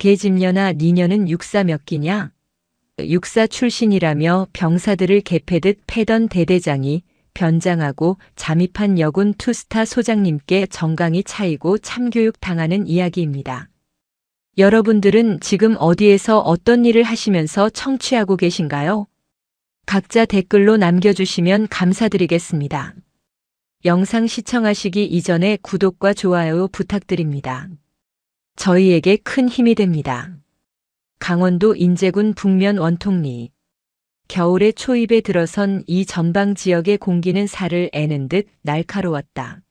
계집년아 니녀는 육사 몇 기냐? 육사 출신이라며 병사들을 개패듯 패던 대대장이 변장하고 잠입한 여군 투스타 소장님께 정강이 차이고 참교육 당하는 이야기입니다. 여러분들은 지금 어디에서 어떤 일을 하시면서 청취하고 계신가요? 각자 댓글로 남겨주시면 감사드리겠습니다. 영상 시청하시기 이전에 구독과 좋아요 부탁드립니다. 저희에게 큰 힘이 됩니다. 강원도 인제군 북면 원통리. 겨울의 초입에 들어선 이 전방 지역의 공기는 살을 애는 듯 날카로웠다.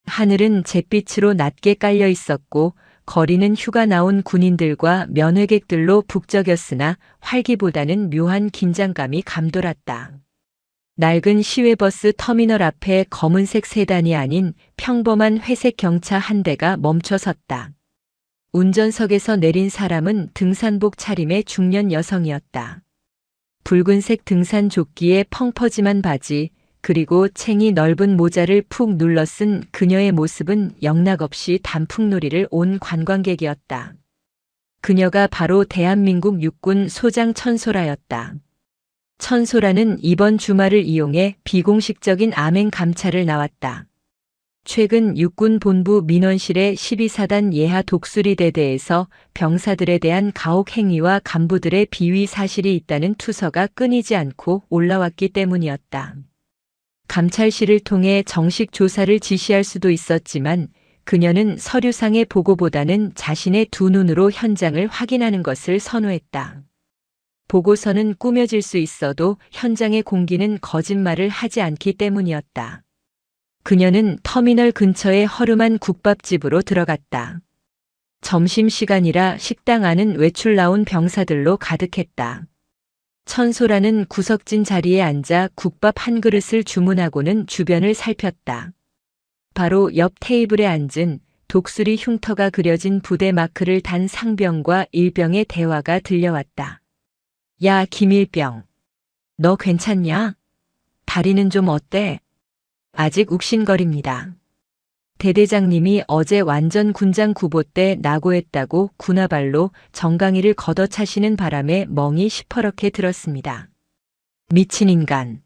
하늘은 잿빛으로 낮게 깔려 있었고 거리는 휴가 나온 군인들과 면회객들로 북적였으나 활기보다는 묘한 긴장감이 감돌았다. 낡은 시외버스 터미널 앞에 검은색 세단이 아닌 평범한 회색 경차 한 대가 멈춰 섰다. 운전석에서 내린 사람은 등산복 차림의 중년 여성이었다. 붉은색 등산 조끼에 펑퍼짐한 바지, 그리고 챙이 넓은 모자를 푹 눌러 쓴 그녀의 모습은 영락없이 단풍놀이를 온 관광객이었다. 그녀가 바로 대한민국 육군 소장 천소라였다. 천소라는 이번 주말을 이용해 비공식적인 암행 감찰을 나왔다. 최근 육군 본부 민원실의 12사단 예하 독수리대대에서 병사들에 대한 가혹 행위와 간부들의 비위 사실이 있다는 투서가 끊이지 않고 올라왔기 때문이었다. 감찰실을 통해 정식 조사를 지시할 수도 있었지만 그녀는 서류상의 보고보다는 자신의 두 눈으로 현장을 확인하는 것을 선호했다. 보고서는 꾸며질 수 있어도 현장의 공기는 거짓말을 하지 않기 때문이었다. 그녀는 터미널 근처의 허름한 국밥집으로 들어갔다. 점심시간이라 식당 안은 외출 나온 병사들로 가득했다. 천소라는 구석진 자리에 앉아 국밥 한 그릇을 주문하고는 주변을 살폈다. 바로 옆 테이블에 앉은 독수리 흉터가 그려진 부대 마크를 단 상병과 일병의 대화가 들려왔다. 야, 김일병. 너 괜찮냐? 다리는 좀 어때? 아직 욱신거립니다. 대대장님이 어제 완전 군장 구보 때 낙오했다고 군화발로 정강이를 걷어차시는 바람에 멍이 시퍼렇게 들었습니다. 미친 인간.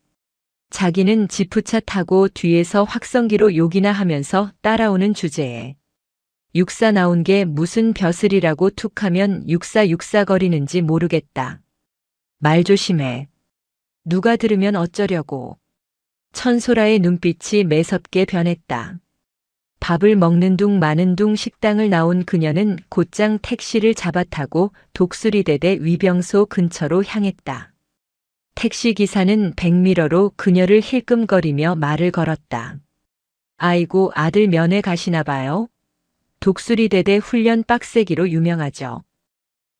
자기는 지프차 타고 뒤에서 확성기로 욕이나 하면서 따라오는 주제에 육사 나온 게 무슨 벼슬이라고 툭하면 육사 거리는지 모르겠다. 말 조심해. 누가 들으면 어쩌려고. 천소라의 눈빛이 매섭게 변했다. 밥을 먹는 둥 마는 둥 식당을 나온 그녀는 곧장 택시를 잡아타고 독수리대대 위병소 근처로 향했다. 택시기사는 백미러로 그녀를 힐끔거리며 말을 걸었다. 아이고, 아들 면회 가시나 봐요? 독수리대대 훈련 빡세기로 유명하죠.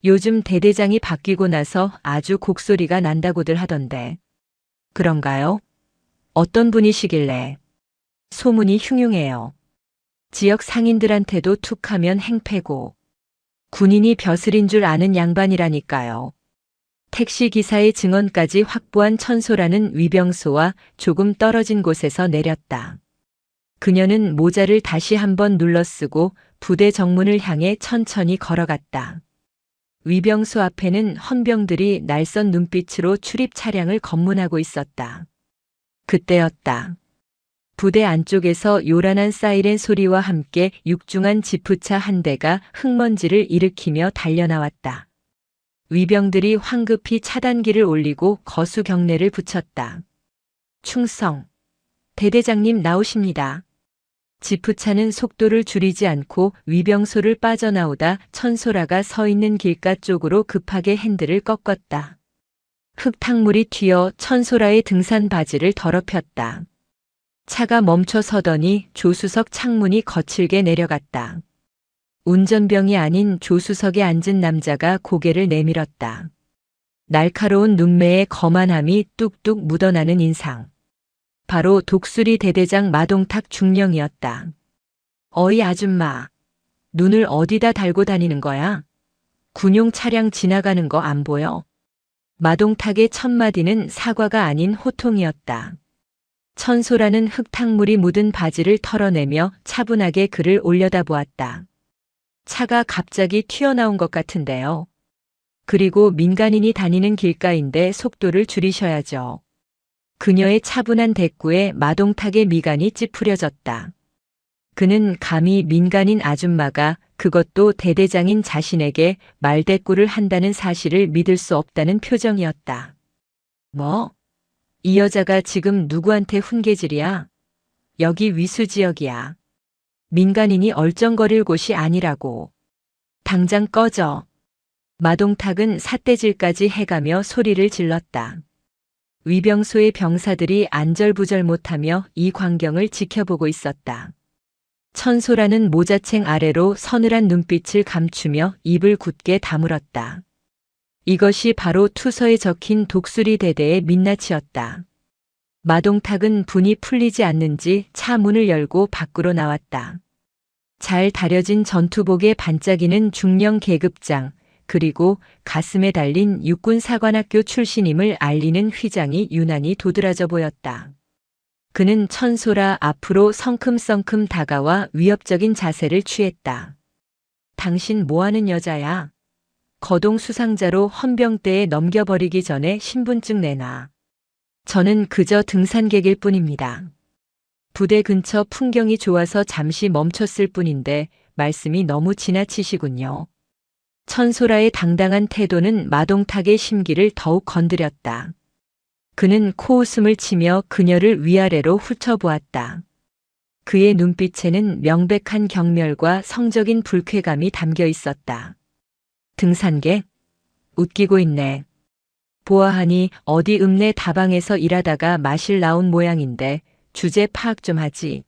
요즘 대대장이 바뀌고 나서 아주 곡소리가 난다고들 하던데. 그런가요? 어떤 분이시길래? 소문이 흉흉해요. 지역 상인들한테도 툭하면 행패고. 군인이 벼슬인 줄 아는 양반이라니까요. 택시기사의 증언까지 확보한 천소라는 위병소와 조금 떨어진 곳에서 내렸다. 그녀는 모자를 다시 한번 눌러쓰고 부대 정문을 향해 천천히 걸어갔다. 위병소 앞에는 헌병들이 날선 눈빛으로 출입 차량을 검문하고 있었다. 그때였다. 부대 안쪽에서 요란한 사이렌 소리와 함께 육중한 지프차 한 대가 흙먼지를 일으키며 달려나왔다. 위병들이 황급히 차단기를 올리고 거수 경례를 붙였다. 충성. 대대장님 나오십니다. 지프차는 속도를 줄이지 않고 위병소를 빠져나오다 천소라가 서 있는 길가 쪽으로 급하게 핸들을 꺾었다. 흙탕물이 튀어 천소라의 등산 바지를 더럽혔다. 차가 멈춰 서더니 조수석 창문이 거칠게 내려갔다. 운전병이 아닌 조수석에 앉은 남자가 고개를 내밀었다. 날카로운 눈매에 거만함이 뚝뚝 묻어나는 인상. 바로 독수리 대대장 마동탁 중령이었다. 어이 아줌마, 눈을 어디다 달고 다니는 거야? 군용 차량 지나가는 거 안 보여? 마동탁의 첫마디는 사과가 아닌 호통이었다. 천소라는 흙탕물이 묻은 바지를 털어내며 차분하게 그를 올려다보았다. 차가 갑자기 튀어나온 것 같은데요. 그리고 민간인이 다니는 길가인데 속도를 줄이셔야죠. 그녀의 차분한 대꾸에 마동탁의 미간이 찌푸려졌다. 그는 감히 민간인 아줌마가 그것도 대대장인 자신에게 말대꾸를 한다는 사실을 믿을 수 없다는 표정이었다. 뭐? 이 여자가 지금 누구한테 훈계질이야? 여기 위수지역이야. 민간인이 얼쩡거릴 곳이 아니라고. 당장 꺼져. 마동탁은 삿대질까지 해가며 소리를 질렀다. 위병소의 병사들이 안절부절 못하며 이 광경을 지켜보고 있었다. 천소라는 모자챙 아래로 서늘한 눈빛을 감추며 입을 굳게 다물었다. 이것이 바로 투서에 적힌 독수리 대대의 민낯이었다. 마동탁은 분이 풀리지 않는지 차 문을 열고 밖으로 나왔다. 잘 다려진 전투복에 반짝이는 중령 계급장, 그리고 가슴에 달린 육군사관학교 출신임을 알리는 휘장이 유난히 도드라져 보였다. 그는 천소라 앞으로 성큼성큼 다가와 위협적인 자세를 취했다. 당신 뭐하는 여자야? 거동 수상자로 헌병대에 넘겨버리기 전에 신분증 내놔. 저는 그저 등산객일 뿐입니다. 부대 근처 풍경이 좋아서 잠시 멈췄을 뿐인데 말씀이 너무 지나치시군요. 천소라의 당당한 태도는 마동탁의 심기를 더욱 건드렸다. 그는 코웃음을 치며 그녀를 위아래로 훑어보았다. 그의 눈빛에는 명백한 경멸과 성적인 불쾌감이 담겨 있었다. 등산객? 웃기고 있네. 보아하니 어디 읍내 다방에서 일하다가 마실 나온 모양인데 주제 파악 좀 하지.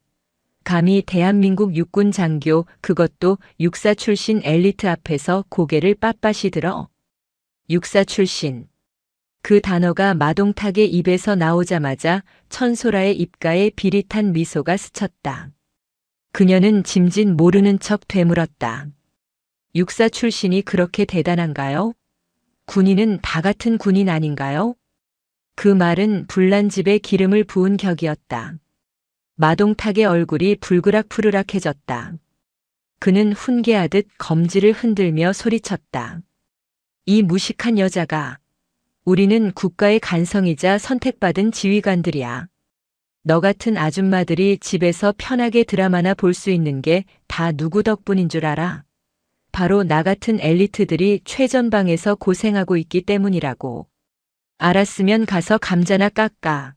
감히 대한민국 육군 장교, 그것도 육사 출신 엘리트 앞에서 고개를 빳빳이 들어. 육사 출신. 그 단어가 마동탁의 입에서 나오자마자 천소라의 입가에 비릿한 미소가 스쳤다. 그녀는 짐짓 모르는 척 되물었다. 육사 출신이 그렇게 대단한가요? 군인은 다 같은 군인 아닌가요? 그 말은 불난 집에 기름을 부은 격이었다. 마동탁의 얼굴이 불그락푸르락해졌다. 그는 훈계하듯 검지를 흔들며 소리쳤다. 이 무식한 여자가. 우리는 국가의 간성이자 선택받은 지휘관들이야. 너 같은 아줌마들이 집에서 편하게 드라마나 볼 수 있는 게 다 누구 덕분인 줄 알아? 바로 나 같은 엘리트들이 최전방에서 고생하고 있기 때문이라고. 알았으면 가서 감자나 깎아.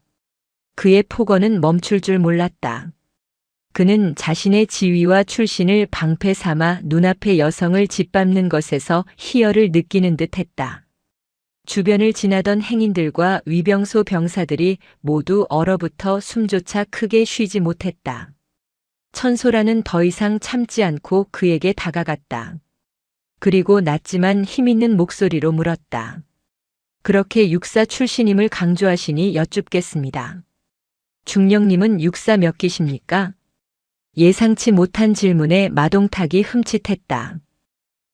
그의 폭언은 멈출 줄 몰랐다. 그는 자신의 지위와 출신을 방패 삼아 눈앞의 여성을 짓밟는 것에서 희열을 느끼는 듯 했다. 주변을 지나던 행인들과 위병소 병사들이 모두 얼어붙어 숨조차 크게 쉬지 못했다. 천소라는 더 이상 참지 않고 그에게 다가갔다. 그리고 낮지만 힘있는 목소리로 물었다. 그렇게 육사 출신임을 강조하시니 여쭙겠습니다. 중령님은 육사 몇 기십니까? 예상치 못한 질문에 마동탁이 흠칫했다.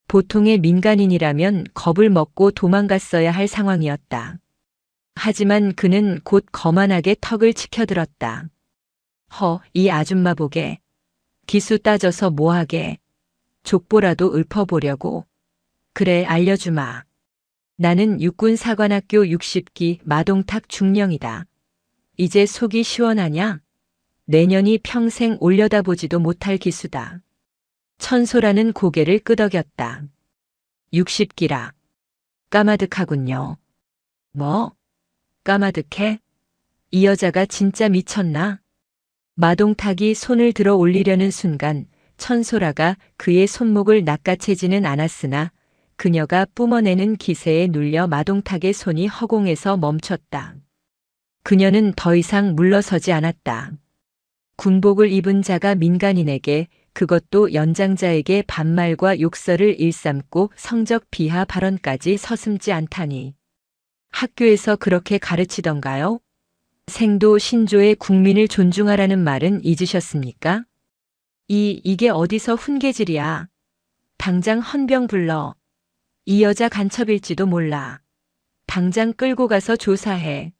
보통의 민간인이라면 겁을 먹고 도망갔어야 할 상황이었다. 하지만 그는 곧 거만하게 턱을 치켜들었다. 이 아줌마 보게. 기수 따져서 뭐하게. 족보라도 읊어보려고. 그래, 알려주마. 나는 육군사관학교 60기 마동탁 중령이다. 이제 속이 시원하냐? 내년이 평생 올려다보지도 못할 기수다. 천소라는 고개를 끄덕였다. 60기라. 까마득하군요. 뭐? 까마득해? 이 여자가 진짜 미쳤나? 마동탁이 손을 들어 올리려는 순간 천소라가 그의 손목을 낚아채지는 않았으나 그녀가 뿜어내는 기세에 눌려 마동탁의 손이 허공에서 멈췄다. 그녀는 더 이상 물러서지 않았다. 군복을 입은 자가 민간인에게, 그것도 연장자에게 반말과 욕설을 일삼고 성적 비하 발언까지 서슴지 않다니. 학교에서 그렇게 가르치던가요? 생도 신조의 국민을 존중하라는 말은 잊으셨습니까? 이게 어디서 훈계질이야. 당장 헌병 불러. 이 여자 간첩일지도 몰라. 당장 끌고 가서 조사해.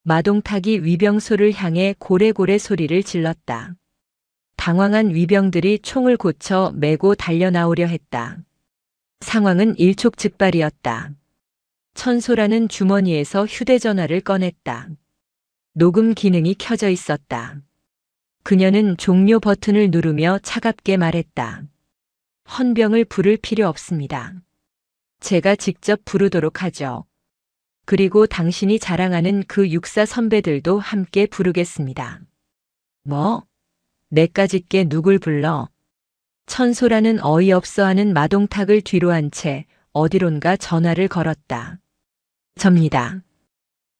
마동탁이 위병소를 향해 고래고래 소리를 질렀다. 당황한 위병들이 총을 고쳐 메고 달려나오려 했다. 상황은 일촉즉발이었다. 천소라는 주머니에서 휴대전화를 꺼냈다. 녹음 기능이 켜져 있었다. 그녀는 종료 버튼을 누르며 차갑게 말했다. 헌병을 부를 필요 없습니다. 제가 직접 부르도록 하죠. 그리고 당신이 자랑하는 그 육사 선배들도 함께 부르겠습니다. 뭐? 내까짓게 누굴 불러? 천소라는 어이없어하는 마동탁을 뒤로 한 채 어디론가 전화를 걸었다. 접니다.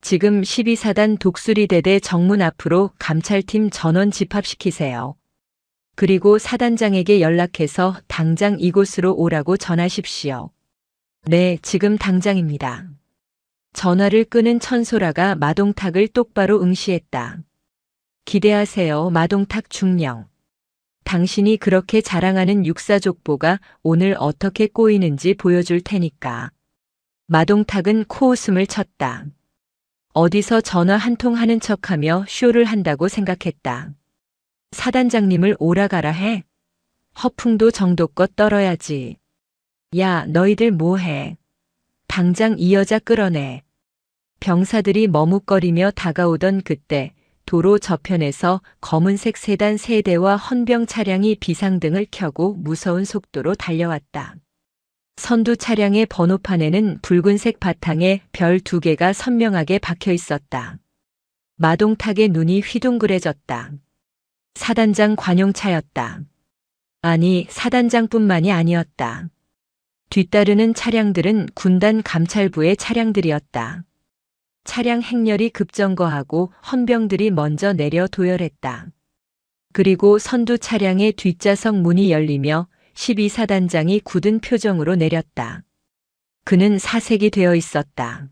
지금 12사단 독수리대대 정문 앞으로 감찰팀 전원 집합시키세요. 그리고 사단장에게 연락해서 당장 이곳으로 오라고 전하십시오. 네, 지금 당장입니다. 전화를 끊은 천소라가 마동탁을 똑바로 응시했다. 기대하세요, 마동탁 중령. 당신이 그렇게 자랑하는 육사족보가 오늘 어떻게 꼬이는지 보여줄 테니까. 마동탁은 코웃음을 쳤다. 어디서 전화 한 통 하는 척하며 쇼를 한다고 생각했다. 사단장님을 오라가라 해? 허풍도 정도껏 떨어야지. 야, 너희들 뭐해? 당장 이 여자 끌어내. 병사들이 머뭇거리며 다가오던 그때 도로 저편에서 검은색 세단 3대와 헌병 차량이 비상등을 켜고 무서운 속도로 달려왔다. 선두 차량의 번호판에는 붉은색 바탕에 별 2개가 선명하게 박혀 있었다. 마동탁의 눈이 휘둥그레졌다. 사단장 관용차였다. 아니, 사단장뿐만이 아니었다. 뒤따르는 차량들은 군단 감찰부의 차량들이었다. 차량 행렬이 급정거하고 헌병들이 먼저 내려 도열했다. 그리고 선두 차량의 뒷좌석 문이 열리며 12사단장이 굳은 표정으로 내렸다. 그는 사색이 되어 있었다.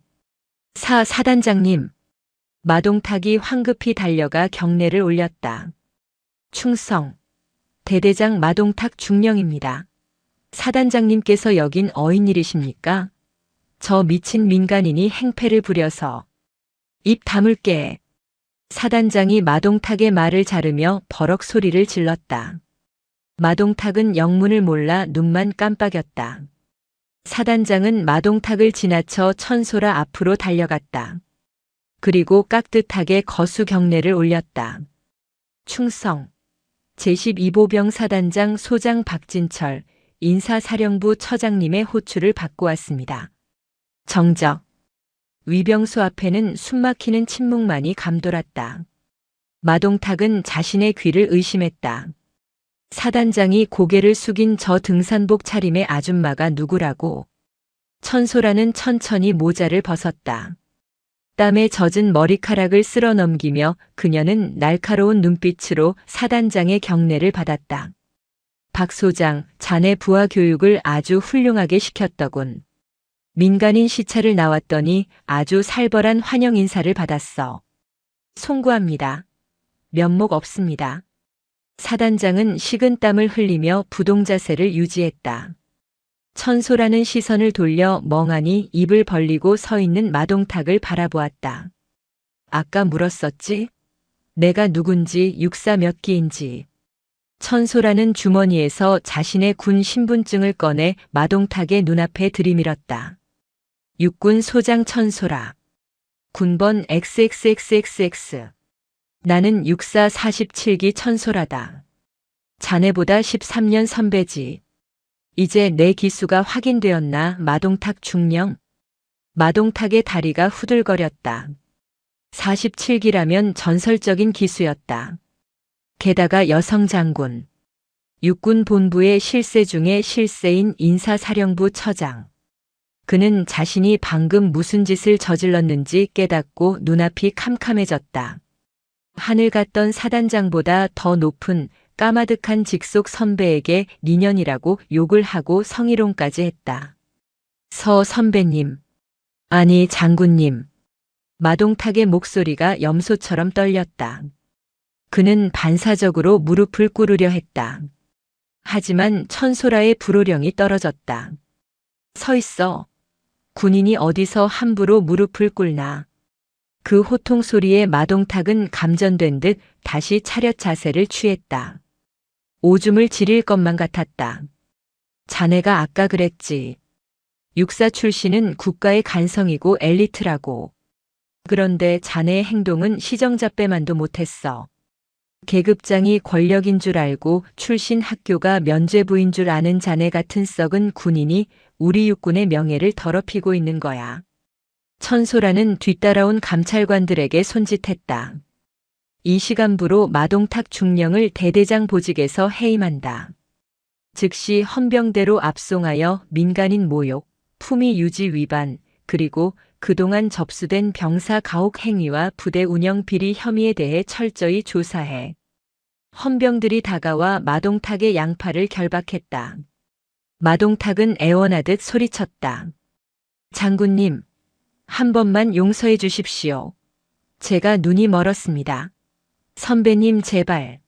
사단장님. 마동탁이 황급히 달려가 경례를 올렸다. 충성. 대대장 마동탁 중령입니다. 사단장님께서 여긴 어인일이십니까? 저 미친 민간인이 행패를 부려서. 입 다물게. 사단장이 마동탁의 말을 자르며 버럭 소리를 질렀다. 마동탁은 영문을 몰라 눈만 깜빡였다. 사단장은 마동탁을 지나쳐 천소라 앞으로 달려갔다. 그리고 깍듯하게 거수 경례를 올렸다. 충성. 제12보병 사단장 소장 박진철, 인사사령부 처장님의 호출을 받고 왔습니다. 정적. 위병소 앞에는 숨막히는 침묵만이 감돌았다. 마동탁은 자신의 귀를 의심했다. 사단장이 고개를 숙인 저 등산복 차림의 아줌마가 누구라고? 천소라는 천천히 모자를 벗었다. 땀에 젖은 머리카락을 쓸어 넘기며 그녀는 날카로운 눈빛으로 사단장의 경례를 받았다. 박 소장, 자네 부하 교육을 아주 훌륭하게 시켰더군. 민간인 시찰을 나왔더니 아주 살벌한 환영 인사를 받았어. 송구합니다. 면목 없습니다. 사단장은 식은땀을 흘리며 부동자세를 유지했다. 천소라는 시선을 돌려 멍하니 입을 벌리고 서 있는 마동탁을 바라보았다. 아까 물었었지? 내가 누군지 육사 몇 기인지. 천소라는 주머니에서 자신의 군 신분증을 꺼내 마동탁의 눈앞에 들이밀었다. 육군 소장 천소라. 군번 XXXXX. 나는 육사 47기 천소라다. 자네보다 13년 선배지. 이제 내 기수가 확인되었나, 마동탁 중령? 마동탁의 다리가 후들거렸다. 47기라면 전설적인 기수였다. 게다가 여성 장군. 육군 본부의 실세 중에 실세인 인사사령부 처장. 그는 자신이 방금 무슨 짓을 저질렀는지 깨닫고 눈앞이 캄캄해졌다. 하늘 같던 사단장보다 더 높은 까마득한 직속 선배에게 니년이라고 욕을 하고 성희롱까지 했다. 서 선배님. 아니 장군님. 마동탁의 목소리가 염소처럼 떨렸다. 그는 반사적으로 무릎을 꿇으려 했다. 하지만 천소라의 불호령이 떨어졌다. 서 있어. 군인이 어디서 함부로 무릎을 꿇나. 그 호통 소리에 마동탁은 감전된 듯 다시 차렷 자세를 취했다. 오줌을 지릴 것만 같았다. 자네가 아까 그랬지. 육사 출신은 국가의 간성이고 엘리트라고. 그런데 자네의 행동은 시정잡배만도 못했어. 계급장이 권력인 줄 알고 출신 학교가 면죄부인 줄 아는 자네 같은 썩은 군인이 우리 육군의 명예를 더럽히고 있는 거야. 천소라는 뒤따라온 감찰관들에게 손짓했다. 이 시간부로 마동탁 중령을 대대장 보직에서 해임한다. 즉시 헌병대로 압송하여 민간인 모욕, 품위 유지 위반, 그리고 그동안 접수된 병사 가혹 행위와 부대 운영 비리 혐의에 대해 철저히 조사해. 헌병들이 다가와 마동탁의 양팔을 결박했다. 마동탁은 애원하듯 소리쳤다. 장군님, 한 번만 용서해 주십시오. 제가 눈이 멀었습니다. 선배님 제발.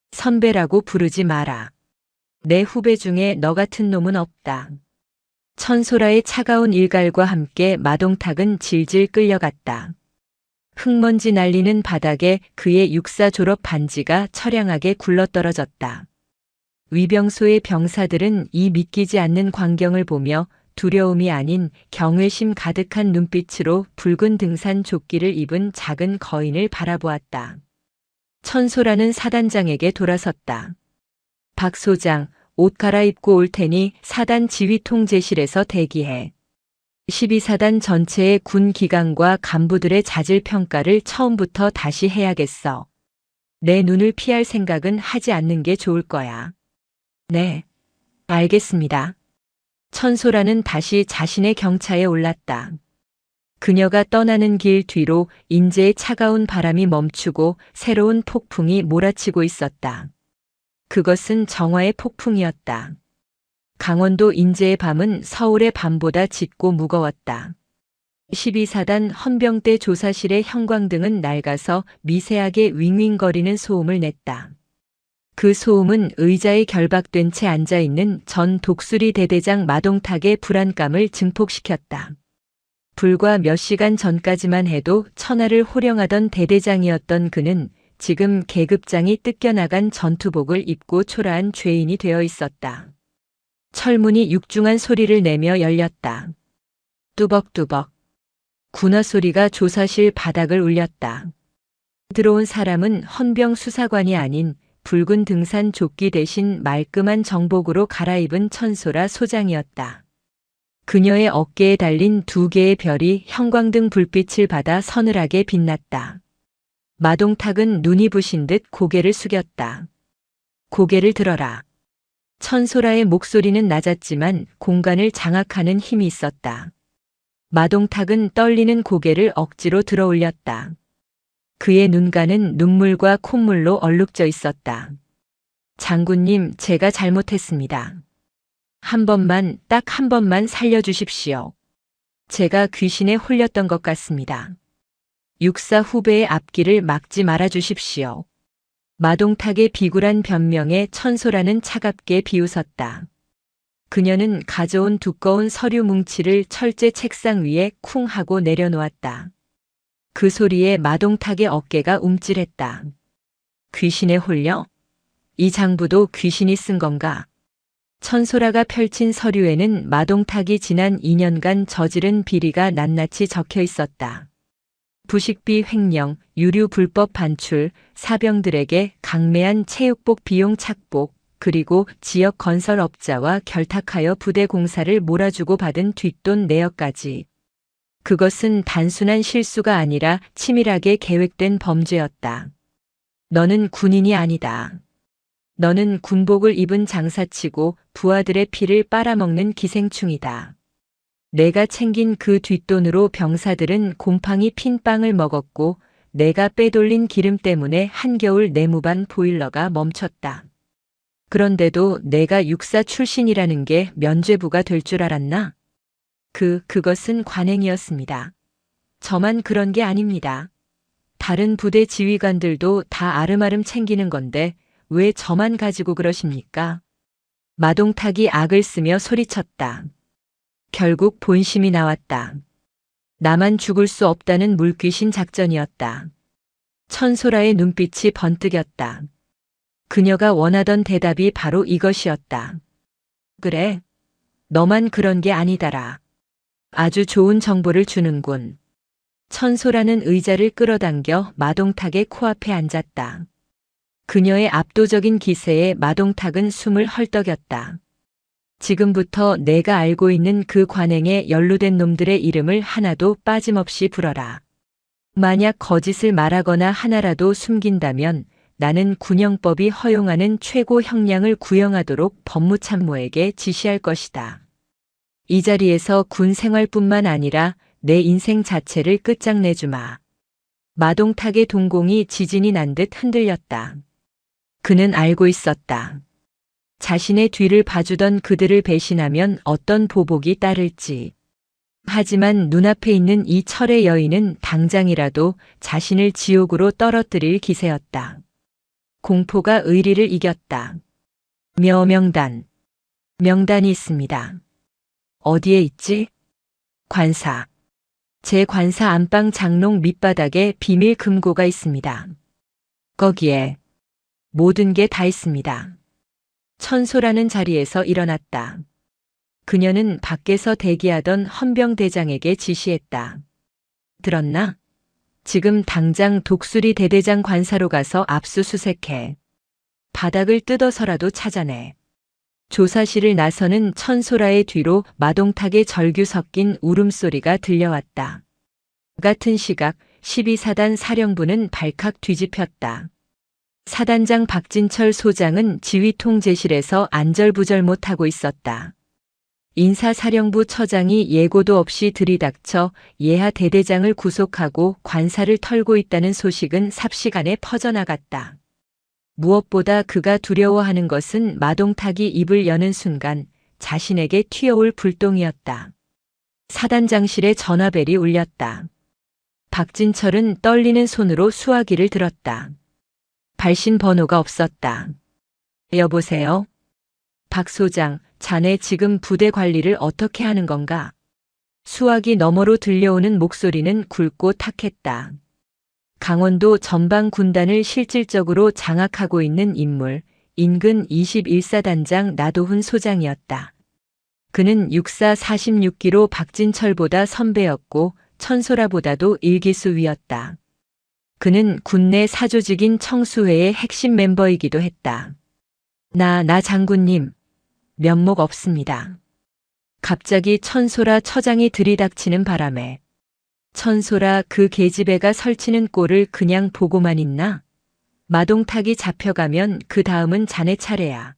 선배라고 부르지 마라. 내 후배 중에 너 같은 놈은 없다. 천소라의 차가운 일갈과 함께 마동탁은 질질 끌려갔다. 흙먼지 날리는 바닥에 그의 육사 졸업 반지가 처량하게 굴러떨어졌다. 위병소의 병사들은 이 믿기지 않는 광경을 보며 두려움이 아닌 경외심 가득한 눈빛으로 붉은 등산 조끼를 입은 작은 거인을 바라보았다. 천소라는 사단장에게 돌아섰다. 박 소장, 옷 갈아입고 올 테니 사단 지휘 통제실에서 대기해. 12사단 전체의 군 기강과 간부들의 자질 평가를 처음부터 다시 해야겠어. 내 눈을 피할 생각은 하지 않는 게 좋을 거야. 네, 알겠습니다. 천소라는 다시 자신의 경차에 올랐다. 그녀가 떠나는 길 뒤로 인제의 차가운 바람이 멈추고 새로운 폭풍이 몰아치고 있었다. 그것은 정화의 폭풍이었다. 강원도 인제의 밤은 서울의 밤보다 짙고 무거웠다. 12사단 헌병대 조사실의 형광등은 낡아서 미세하게 윙윙거리는 소음을 냈다. 그 소음은 의자에 결박된 채 앉아있는 전 독수리 대대장 마동탁의 불안감을 증폭시켰다. 불과 몇 시간 전까지만 해도 천하를 호령하던 대대장이었던 그는 지금 계급장이 뜯겨나간 전투복을 입고 초라한 죄인이 되어 있었다. 철문이 육중한 소리를 내며 열렸다. 뚜벅뚜벅. 군화 소리가 조사실 바닥을 울렸다. 들어온 사람은 헌병 수사관이 아닌 붉은 등산 조끼 대신 말끔한 정복으로 갈아입은 천소라 소장이었다. 그녀의 어깨에 달린 2개의 별이 형광등 불빛을 받아 서늘하게 빛났다. 마동탁은 눈이 부신 듯 고개를 숙였다. 고개를 들어라. 천소라의 목소리는 낮았지만 공간을 장악하는 힘이 있었다. 마동탁은 떨리는 고개를 억지로 들어 올렸다. 그의 눈가는 눈물과 콧물로 얼룩져 있었다. 장군님, 제가 잘못했습니다. 한 번만, 딱 한 번만 살려주십시오. 제가 귀신에 홀렸던 것 같습니다. 육사 후배의 앞길을 막지 말아 주십시오. 마동탁의 비굴한 변명에 천소라는 차갑게 비웃었다. 그녀는 가져온 두꺼운 서류 뭉치를 철제 책상 위에 쿵 하고 내려놓았다. 그 소리에 마동탁의 어깨가 움찔했다. 귀신에 홀려? 이 장부도 귀신이 쓴 건가? 천소라가 펼친 서류에는 마동탁이 지난 2년간 저지른 비리가 낱낱이 적혀 있었다. 부식비 횡령, 유류 불법 반출, 사병들에게 강매한 체육복 비용 착복, 그리고 지역 건설업자와 결탁하여 부대 공사를 몰아주고 받은 뒷돈 내역까지. 그것은 단순한 실수가 아니라 치밀하게 계획된 범죄였다. 너는 군인이 아니다. 너는 군복을 입은 장사치고 부하들의 피를 빨아먹는 기생충이다. 내가 챙긴 그 뒷돈으로 병사들은 곰팡이 핀 빵을 먹었고 내가 빼돌린 기름 때문에 한겨울 내무반 보일러가 멈췄다. 그런데도 내가 육사 출신이라는 게 면죄부가 될 줄 알았나? 그것은 관행이었습니다. 저만 그런 게 아닙니다. 다른 부대 지휘관들도 다 아름아름 챙기는 건데 왜 저만 가지고 그러십니까? 마동탁이 악을 쓰며 소리쳤다. 결국 본심이 나왔다. 나만 죽을 수 없다는 물귀신 작전이었다. 천소라의 눈빛이 번뜩였다. 그녀가 원하던 대답이 바로 이것이었다. 그래. 너만 그런 게 아니다라. 아주 좋은 정보를 주는군. 천소라는 의자를 끌어당겨 마동탁의 코앞에 앉았다. 그녀의 압도적인 기세에 마동탁은 숨을 헐떡였다. 지금부터 내가 알고 있는 그 관행에 연루된 놈들의 이름을 하나도 빠짐없이 불어라. 만약 거짓을 말하거나 하나라도 숨긴다면 나는 군형법이 허용하는 최고 형량을 구형하도록 법무참모에게 지시할 것이다. 이 자리에서 군 생활뿐만 아니라 내 인생 자체를 끝장내주마. 마동탁의 동공이 지진이 난 듯 흔들렸다. 그는 알고 있었다. 자신의 뒤를 봐주던 그들을 배신하면 어떤 보복이 따를지. 하지만 눈앞에 있는 이 철의 여인은 당장이라도 자신을 지옥으로 떨어뜨릴 기세였다. 공포가 의리를 이겼다. 명단이 있습니다. 어디에 있지? 관사. 제 관사 안방 장롱 밑바닥에 비밀 금고가 있습니다. 거기에 모든 게 다 있습니다. 천소라는 자리에서 일어났다. 그녀는 밖에서 대기하던 헌병대장에게 지시했다. 들었나? 지금 당장 독수리 대대장 관사로 가서 압수수색해. 바닥을 뜯어서라도 찾아내. 조사실을 나서는 천소라의 뒤로 마동탁의 절규 섞인 울음소리가 들려왔다. 같은 시각 12사단 사령부는 발칵 뒤집혔다. 사단장 박진철 소장은 지휘통제실에서 안절부절 못하고 있었다. 인사사령부 처장이 예고도 없이 들이닥쳐 예하 대대장을 구속하고 관사를 털고 있다는 소식은 삽시간에 퍼져나갔다. 무엇보다 그가 두려워하는 것은 마동탁이 입을 여는 순간 자신에게 튀어올 불똥이었다. 사단장실에 전화벨이 울렸다. 박진철은 떨리는 손으로 수화기를 들었다. 발신 번호가 없었다. 여보세요? 박 소장, 자네 지금 부대 관리를 어떻게 하는 건가? 수화기 너머로 들려오는 목소리는 굵고 탁했다. 강원도 전방 군단을 실질적으로 장악하고 있는 인물, 인근 21사단장 나도훈 소장이었다. 그는 육사 46기로 박진철보다 선배였고 천소라보다도 일기수 위였다. 그는 군내 사조직인 청수회의 핵심 멤버이기도 했다. 나 장군님, 면목 없습니다. 갑자기 천소라 처장이 들이닥치는 바람에 천소라 그 계집애가 설치는 꼴을 그냥 보고만 있나? 마동탁이 잡혀가면 그 다음은 자네 차례야.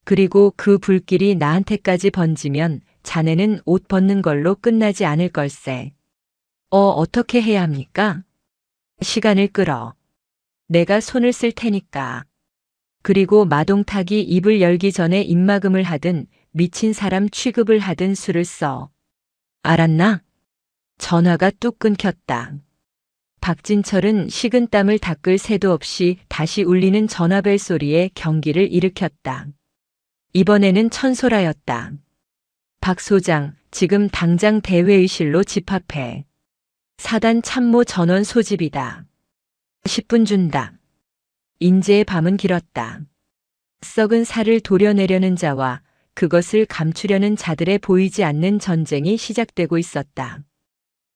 그리고 그 불길이 나한테까지 번지면 자네는 옷 벗는 걸로 끝나지 않을 걸세. 어떻게 해야 합니까? 시간을 끌어. 내가 손을 쓸 테니까. 그리고 마동탁이 입을 열기 전에 입막음을 하든 미친 사람 취급을 하든 수를 써. 알았나? 전화가 뚝 끊겼다. 박진철은 식은땀을 닦을 새도 없이 다시 울리는 전화벨 소리에 경기를 일으켰다. 이번에는 천소라였다. 박 소장, 지금 당장 대회의실로 집합해. 사단 참모 전원 소집이다. 10분 준다. 인재의 밤은 길었다. 썩은 살을 도려내려는 자와 그것을 감추려는 자들의 보이지 않는 전쟁이 시작되고 있었다.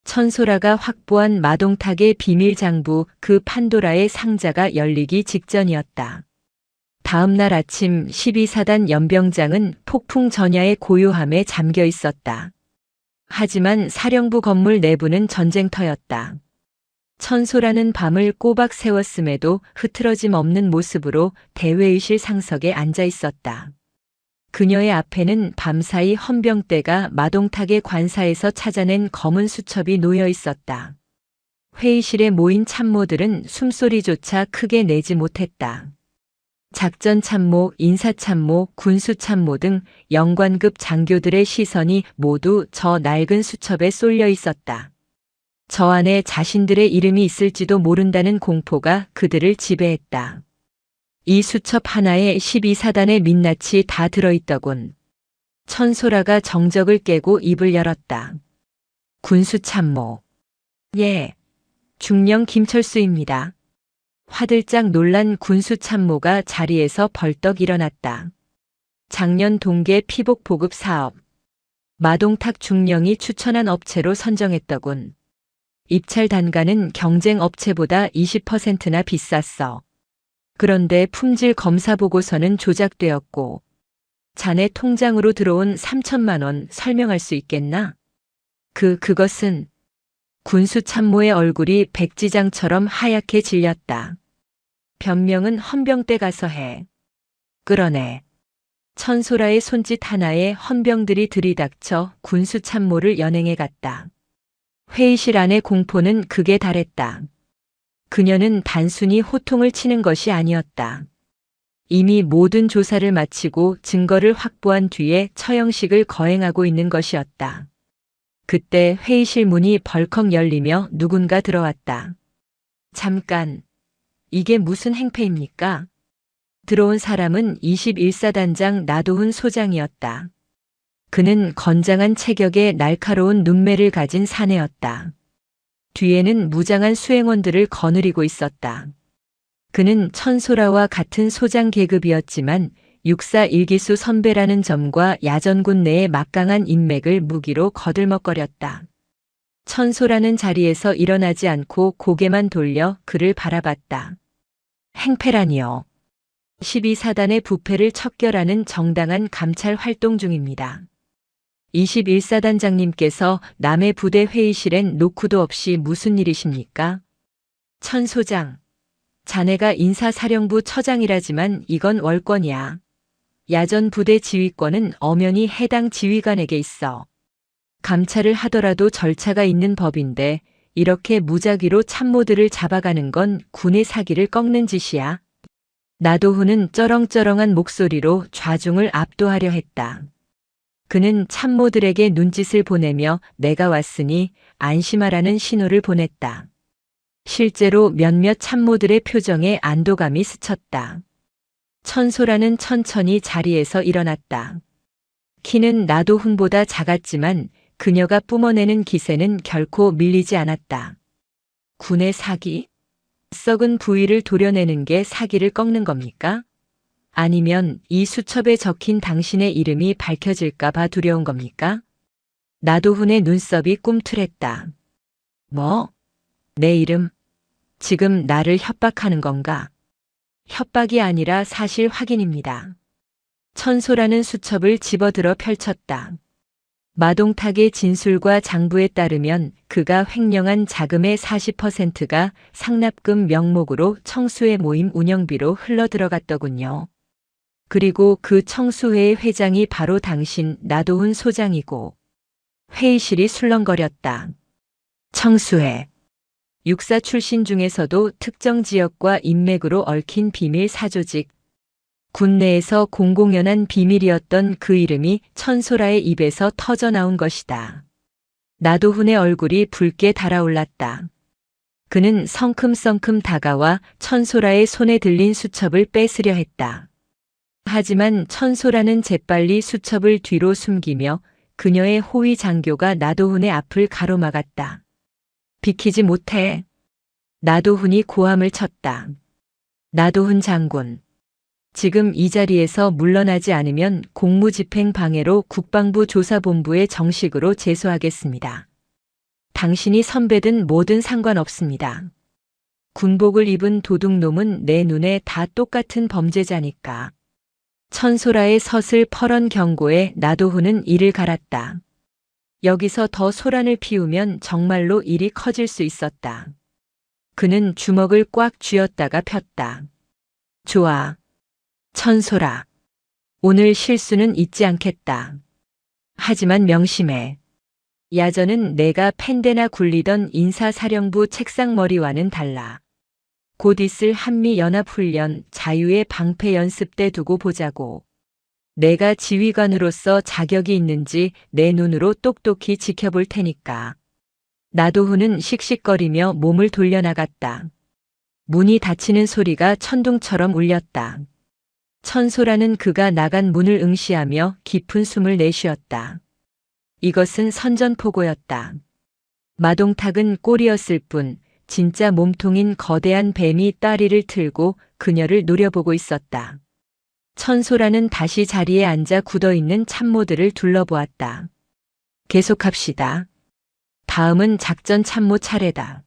천소라가 확보한 마동탁의 비밀 장부 그 판도라의 상자가 열리기 직전이었다. 다음 날 아침 12사단 연병장은 폭풍 전야의 고요함에 잠겨 있었다. 하지만 사령부 건물 내부는 전쟁터였다. 천소라는 밤을 꼬박 새웠음에도 흐트러짐 없는 모습으로 대회의실 상석에 앉아 있었다. 그녀의 앞에는 밤사이 헌병대가 마동탁의 관사에서 찾아낸 검은 수첩이 놓여 있었다. 회의실에 모인 참모들은 숨소리조차 크게 내지 못했다. 작전참모, 인사참모, 군수참모 등 영관급 장교들의 시선이 모두 저 낡은 수첩에 쏠려 있었다. 저 안에 자신들의 이름이 있을지도 모른다는 공포가 그들을 지배했다. 이 수첩 하나에 12사단의 민낯이 다 들어있더군. 천소라가 정적을 깨고 입을 열었다. 군수참모. 예, 중령 김철수입니다. 화들짝 놀란 군수 참모가 자리에서 벌떡 일어났다. 작년 동계 피복 보급 사업. 마동탁 중령이 추천한 업체로 선정했더군. 입찰 단가는 경쟁 업체보다 20%나 비쌌어. 그런데 품질 검사 보고서는 조작되었고, 자네 통장으로 들어온 3천만 원 설명할 수 있겠나? 그것은 군수 참모의 얼굴이 백지장처럼 하얗게 질렸다. 변명은 헌병 때 가서 해. 끌어내. 천소라의 손짓 하나에 헌병들이 들이닥쳐 군수 참모를 연행해 갔다. 회의실 안의 공포는 극에 달했다. 그녀는 단순히 호통을 치는 것이 아니었다. 이미 모든 조사를 마치고 증거를 확보한 뒤에 처형식을 거행하고 있는 것이었다. 그때 회의실 문이 벌컥 열리며 누군가 들어왔다. 잠깐, 이게 무슨 행패입니까? 들어온 사람은 21사단장 나도훈 소장이었다. 그는 건장한 체격에 날카로운 눈매를 가진 사내였다. 뒤에는 무장한 수행원들을 거느리고 있었다. 그는 천소라와 같은 소장 계급이었지만 육사 일기수 선배라는 점과 야전군 내의 막강한 인맥을 무기로 거들먹거렸다. 천소라는 자리에서 일어나지 않고 고개만 돌려 그를 바라봤다. 행패라니요. 12사단의 부패를 척결하는 정당한 감찰 활동 중입니다. 21사단장님께서 남의 부대 회의실엔 노크도 없이 무슨 일이십니까? 천 소장, 자네가 인사사령부 처장이라지만 이건 월권이야. 야전 부대 지휘권은 엄연히 해당 지휘관에게 있어. 감찰을 하더라도 절차가 있는 법인데 이렇게 무작위로 참모들을 잡아가는 건 군의 사기를 꺾는 짓이야. 나도훈은 쩌렁쩌렁한 목소리로 좌중을 압도하려 했다. 그는 참모들에게 눈짓을 보내며 내가 왔으니 안심하라는 신호를 보냈다. 실제로 몇몇 참모들의 표정에 안도감이 스쳤다. 천소라는 천천히 자리에서 일어났다. 키는 나도훈보다 작았지만 그녀가 뿜어내는 기세는 결코 밀리지 않았다. 군의 사기? 썩은 부위를 도려내는 게 사기를 꺾는 겁니까? 아니면 이 수첩에 적힌 당신의 이름이 밝혀질까 봐 두려운 겁니까? 나도훈의 눈썹이 꿈틀했다. 뭐? 내 이름? 지금 나를 협박하는 건가? 협박이 아니라 사실 확인입니다. 천소라는 수첩을 집어들어 펼쳤다. 마동탁의 진술과 장부에 따르면 그가 횡령한 자금의 40%가 상납금 명목으로 청수회 모임 운영비로 흘러들어갔더군요. 그리고 그 청수회의 회장이 바로 당신 나도훈 소장이고 회의실이 술렁거렸다. 청수회. 육사 출신 중에서도 특정 지역과 인맥으로 얽힌 비밀 사조직. 군내에서 공공연한 비밀이었던 그 이름이 천소라의 입에서 터져나온 것이다. 나도훈의 얼굴이 붉게 달아올랐다. 그는 성큼성큼 다가와 천소라의 손에 들린 수첩을 뺏으려 했다. 하지만 천소라는 재빨리 수첩을 뒤로 숨기며 그녀의 호위 장교가 나도훈의 앞을 가로막았다. 비키지 못해. 나도훈이 고함을 쳤다. 나도훈 장군. 지금 이 자리에서 물러나지 않으면 공무집행 방해로 국방부 조사본부에 정식으로 제소하겠습니다. 당신이 선배든 뭐든 상관없습니다. 군복을 입은 도둑놈은 내 눈에 다 똑같은 범죄자니까. 천소라의 서슬퍼런 경고에 나도훈은 이를 갈았다. 여기서 더 소란을 피우면 정말로 일이 커질 수 있었다. 그는 주먹을 꽉 쥐었다가 폈다. 좋아. 천소라. 오늘 실수는 잊지 않겠다. 하지만 명심해. 야전은 내가 펜대나 굴리던 인사사령부 책상머리와는 달라. 곧 있을 한미연합훈련 자유의 방패 연습 때 두고 보자고. 내가 지휘관으로서 자격이 있는지 내 눈으로 똑똑히 지켜볼 테니까. 나도훈은 씩씩거리며 몸을 돌려나갔다. 문이 닫히는 소리가 천둥처럼 울렸다. 천소라는 그가 나간 문을 응시하며 깊은 숨을 내쉬었다. 이것은 선전포고였다. 마동탁은 꼴이었을 뿐 진짜 몸통인 거대한 뱀이 다리를 틀고 그녀를 노려보고 있었다. 천소라는 다시 자리에 앉아 굳어있는 참모들을 둘러보았다. 계속합시다. 다음은 작전 참모 차례다.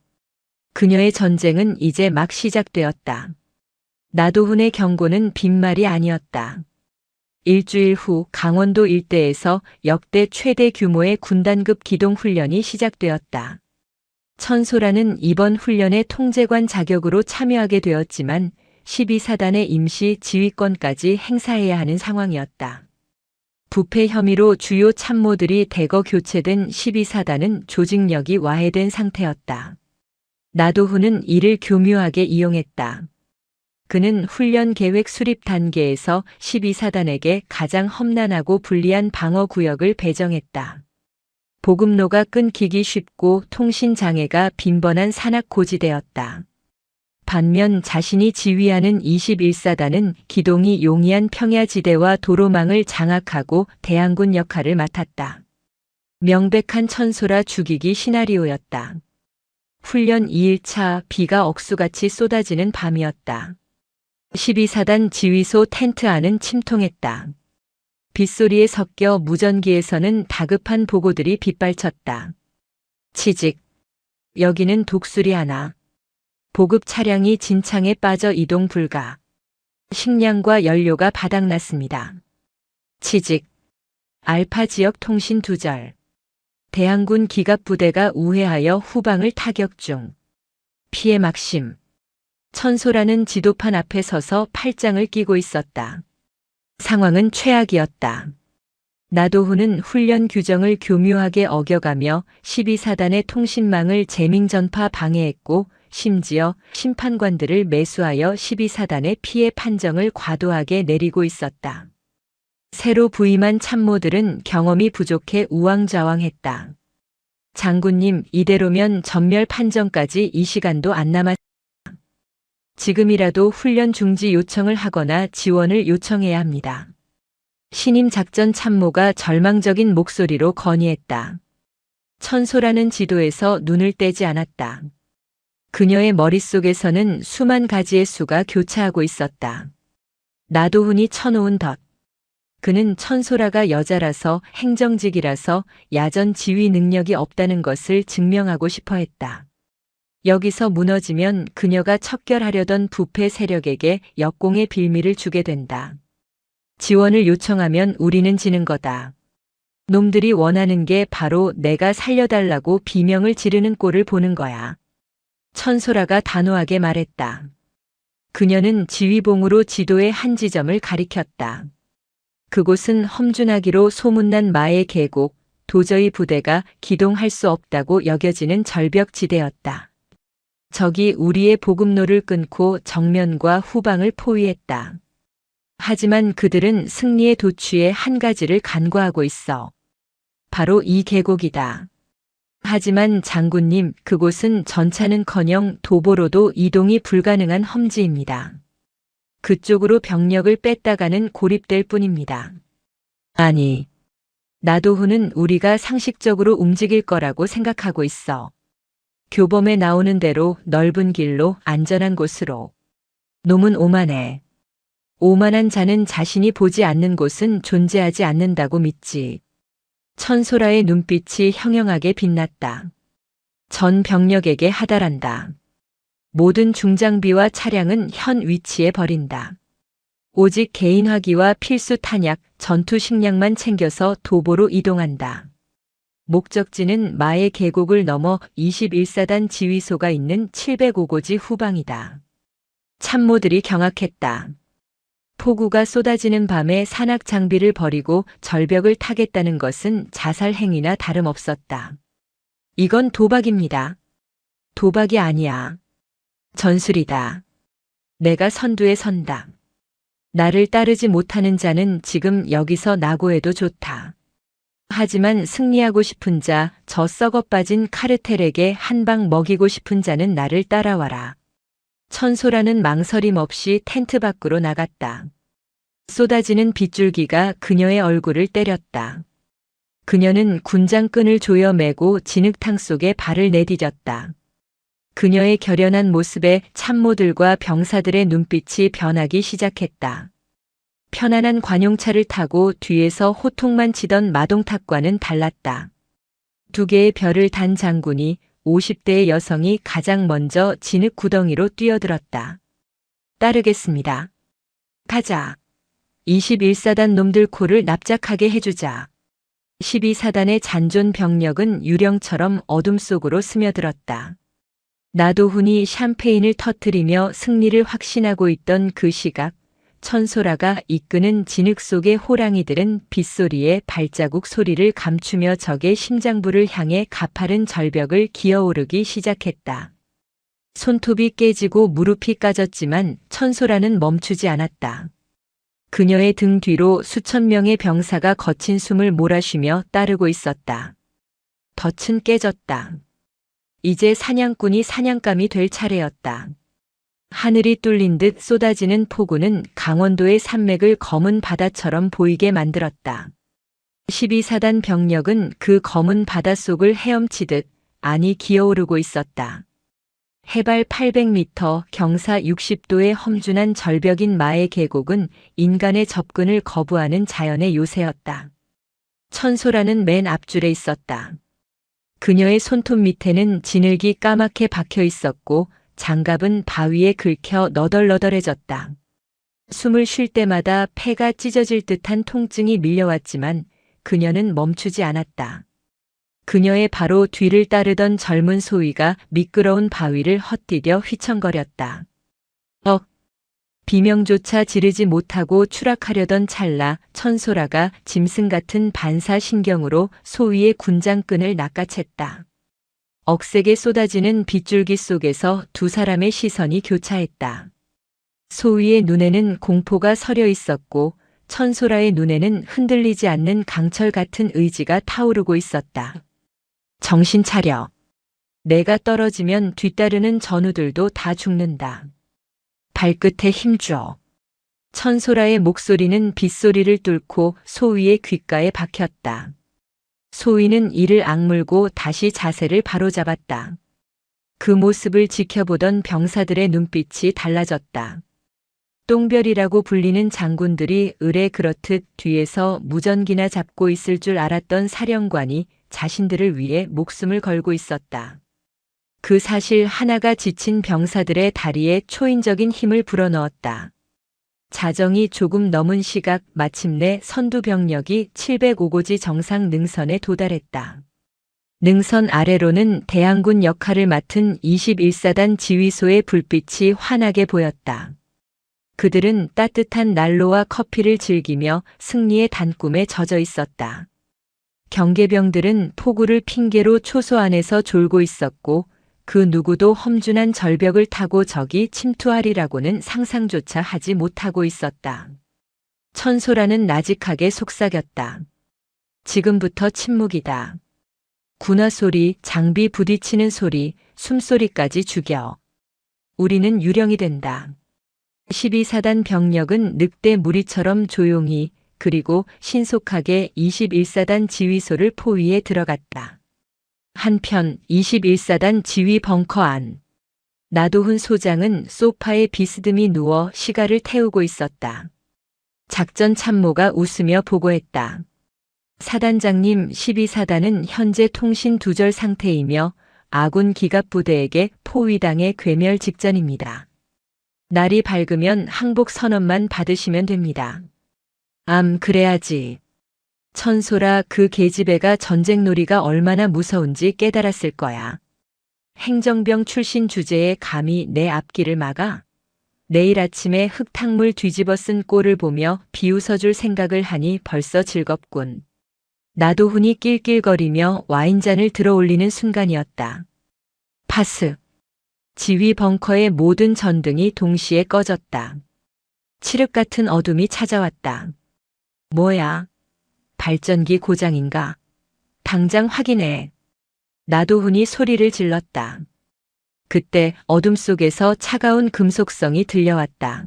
그녀의 전쟁은 이제 막 시작되었다. 나도훈의 경고는 빈말이 아니었다. 일주일 후 강원도 일대에서 역대 최대 규모의 군단급 기동훈련이 시작되었다. 천소라는 이번 훈련의 통제관 자격으로 참여하게 되었지만 12사단의 임시 지휘권까지 행사해야 하는 상황이었다. 부패 혐의로 주요 참모들이 대거 교체된 12사단은 조직력이 와해된 상태였다. 나도훈은 이를 교묘하게 이용했다. 그는 훈련 계획 수립 단계에서 12사단에게 가장 험난하고 불리한 방어 구역을 배정했다. 보급로가 끊기기 쉽고 통신 장애가 빈번한 산악 고지대였다. 반면 자신이 지휘하는 21사단은 기동이 용이한 평야지대와 도로망을 장악하고 대항군 역할을 맡았다. 명백한 천소라 죽이기 시나리오였다. 훈련 2일차 비가 억수같이 쏟아지는 밤이었다. 12사단 지휘소 텐트 안은 침통했다. 빗소리에 섞여 무전기에서는 다급한 보고들이 빗발쳤다. 취직. 여기는 독수리 하나. 보급 차량이 진창에 빠져 이동 불가. 식량과 연료가 바닥났습니다. 취직. 알파 지역 통신 두절. 대항군 기갑부대가 우회하여 후방을 타격 중. 피해 막심. 천소라는 지도판 앞에 서서 팔짱을 끼고 있었다. 상황은 최악이었다. 나도훈은 훈련 규정을 교묘하게 어겨가며 12사단의 통신망을 재밍전파 방해했고 심지어 심판관들을 매수하여 12사단의 피해 판정을 과도하게 내리고 있었다. 새로 부임한 참모들은 경험이 부족해 우왕좌왕했다. 장군님, 이대로면 전멸 판정까지 이 시간도 안 남았습니다. 지금이라도 훈련 중지 요청을 하거나 지원을 요청해야 합니다. 신임 작전 참모가 절망적인 목소리로 건의했다. 천소라는 지도에서 눈을 떼지 않았다. 그녀의 머릿속에서는 수만 가지의 수가 교차하고 있었다. 나도훈이 쳐놓은 덫. 그는 천소라가 여자라서 행정직이라서 야전 지휘 능력이 없다는 것을 증명하고 싶어 했다. 여기서 무너지면 그녀가 척결하려던 부패 세력에게 역공의 빌미를 주게 된다. 지원을 요청하면 우리는 지는 거다. 놈들이 원하는 게 바로 내가 살려달라고 비명을 지르는 꼴을 보는 거야. 천소라가 단호하게 말했다. 그녀는 지휘봉으로 지도의 한 지점을 가리켰다. 그곳은 험준하기로 소문난 마의 계곡, 도저히 부대가 기동할 수 없다고 여겨지는 절벽지대였다. 적이 우리의 보급로를 끊고 정면과 후방을 포위했다. 하지만 그들은 승리의 도취에 한 가지를 간과하고 있어. 바로 이 계곡이다. 하지만 장군님, 그곳은 전차는커녕 도보로도 이동이 불가능한 험지입니다. 그쪽으로 병력을 뺐다가는 고립될 뿐입니다. 아니, 나도훈은 우리가 상식적으로 움직일 거라고 생각하고 있어. 교범에 나오는 대로 넓은 길로 안전한 곳으로. 놈은 오만해. 오만한 자는 자신이 보지 않는 곳은 존재하지 않는다고 믿지. 천소라의 눈빛이 형형하게 빛났다. 전 병력에게 하달한다. 모든 중장비와 차량은 현 위치에 버린다. 오직 개인 화기와 필수 탄약, 전투 식량만 챙겨서 도보로 이동한다. 목적지는 마의 계곡을 넘어 21사단 지휘소가 있는 705고지 후방이다. 참모들이 경악했다. 폭우가 쏟아지는 밤에 산악 장비를 버리고 절벽을 타겠다는 것은 자살 행위나 다름없었다. 이건 도박입니다. 도박이 아니야. 전술이다. 내가 선두에 선다. 나를 따르지 못하는 자는 지금 여기서 낙오해도 좋다. 하지만 승리하고 싶은 자, 저 썩어빠진 카르텔에게 한 방 먹이고 싶은 자는 나를 따라와라. 천소라는 망설임 없이 텐트 밖으로 나갔다. 쏟아지는 빗줄기가 그녀의 얼굴을 때렸다. 그녀는 군장끈을 조여 매고 진흙탕 속에 발을 내디뎠다. 그녀의 결연한 모습에 참모들과 병사들의 눈빛이 변하기 시작했다. 편안한 관용차를 타고 뒤에서 호통만 치던 마동탁과는 달랐다. 두 개의 별을 단 장군이 50대의 여성이 가장 먼저 진흙 구덩이로 뛰어들었다. 따르겠습니다. 가자. 21사단 놈들 코를 납작하게 해주자. 12사단의 잔존 병력은 유령처럼 어둠 속으로 스며들었다. 나도훈이 샴페인을 터뜨리며 승리를 확신하고 있던 그 시각, 천소라가 이끄는 진흙 속의 호랑이들은 빗소리에 발자국 소리를 감추며 적의 심장부를 향해 가파른 절벽을 기어오르기 시작했다. 손톱이 깨지고 무릎이 까졌지만 천소라는 멈추지 않았다. 그녀의 등 뒤로 수천 명의 병사가 거친 숨을 몰아쉬며 따르고 있었다. 덫은 깨졌다. 이제 사냥꾼이 사냥감이 될 차례였다. 하늘이 뚫린 듯 쏟아지는 폭우는 강원도의 산맥을 검은 바다처럼 보이게 만들었다. 12사단 병력은 그 검은 바닷속을 헤엄치듯 안이 기어오르고 있었다. 해발 800m, 경사 60도의 험준한 절벽인 마의 계곡은 인간의 접근을 거부하는 자연의 요새였다. 천소라는 맨 앞줄에 있었다. 그녀의 손톱 밑에는 진흙이 까맣게 박혀 있었고 장갑은 바위에 긁혀 너덜너덜해졌다. 숨을 쉴 때마다 폐가 찢어질 듯한 통증이 밀려왔지만 그녀는 멈추지 않았다. 그녀의 바로 뒤를 따르던 젊은 소위가 미끄러운 바위를 헛디뎌 휘청거렸다. 비명조차 지르지 못하고 추락하려던 찰나 천소라가 짐승 같은 반사신경으로 소위의 군장끈을 낚아챘다. 억세게 쏟아지는 빗줄기 속에서 두 사람의 시선이 교차했다. 소위의 눈에는 공포가 서려 있었고 천소라의 눈에는 흔들리지 않는 강철 같은 의지가 타오르고 있었다. 정신 차려. 내가 떨어지면 뒤따르는 전우들도 다 죽는다. 발끝에 힘줘. 천소라의 목소리는 빗소리를 뚫고 소위의 귓가에 박혔다. 소위는 이를 악물고 다시 자세를 바로잡았다. 그 모습을 지켜보던 병사들의 눈빛이 달라졌다. 똥별이라고 불리는 장군들이 을에 그렇듯 뒤에서 무전기나 잡고 있을 줄 알았던 사령관이 자신들을 위해 목숨을 걸고 있었다. 그 사실 하나가 지친 병사들의 다리에 초인적인 힘을 불어넣었다. 자정이 조금 넘은 시각 마침내 선두 병력이 705고지 정상 능선에 도달했다. 능선 아래로는 대항군 역할을 맡은 21사단 지휘소의 불빛이 환하게 보였다. 그들은 따뜻한 난로와 커피를 즐기며 승리의 단꿈에 젖어 있었다. 경계병들은 폭우를 핑계로 초소 안에서 졸고 있었고 그 누구도 험준한 절벽을 타고 적이 침투하리라고는 상상조차 하지 못하고 있었다. 천소라는 나직하게 속삭였다. 지금부터 침묵이다. 군화 소리, 장비 부딪히는 소리, 숨소리까지 죽여. 우리는 유령이 된다. 12사단 병력은 늑대 무리처럼 조용히 그리고 신속하게 21사단 지휘소를 포위해 들어갔다. 한편 21사단 지휘 벙커 안. 나도훈 소장은 소파에 비스듬히 누워 시가를 태우고 있었다. 작전 참모가 웃으며 보고했다. 사단장님, 12사단은 현재 통신 두절 상태이며 아군 기갑부대에게 포위당해 괴멸 직전입니다. 날이 밝으면 항복 선언만 받으시면 됩니다. 그래야지. 천소라 그 계집애가 전쟁놀이가 얼마나 무서운지 깨달았을 거야. 행정병 출신 주제에 감히 내 앞길을 막아? 내일 아침에 흙탕물 뒤집어 쓴 꼴을 보며 비웃어줄 생각을 하니 벌써 즐겁군. 나도훈이 낄낄거리며 와인잔을 들어 올리는 순간이었다. 파스. 지휘 벙커의 모든 전등이 동시에 꺼졌다. 칠흑 같은 어둠이 찾아왔다. 뭐야? 발전기 고장인가? 당장 확인해. 나도훈이 소리를 질렀다. 그때 어둠 속에서 차가운 금속성이 들려왔다.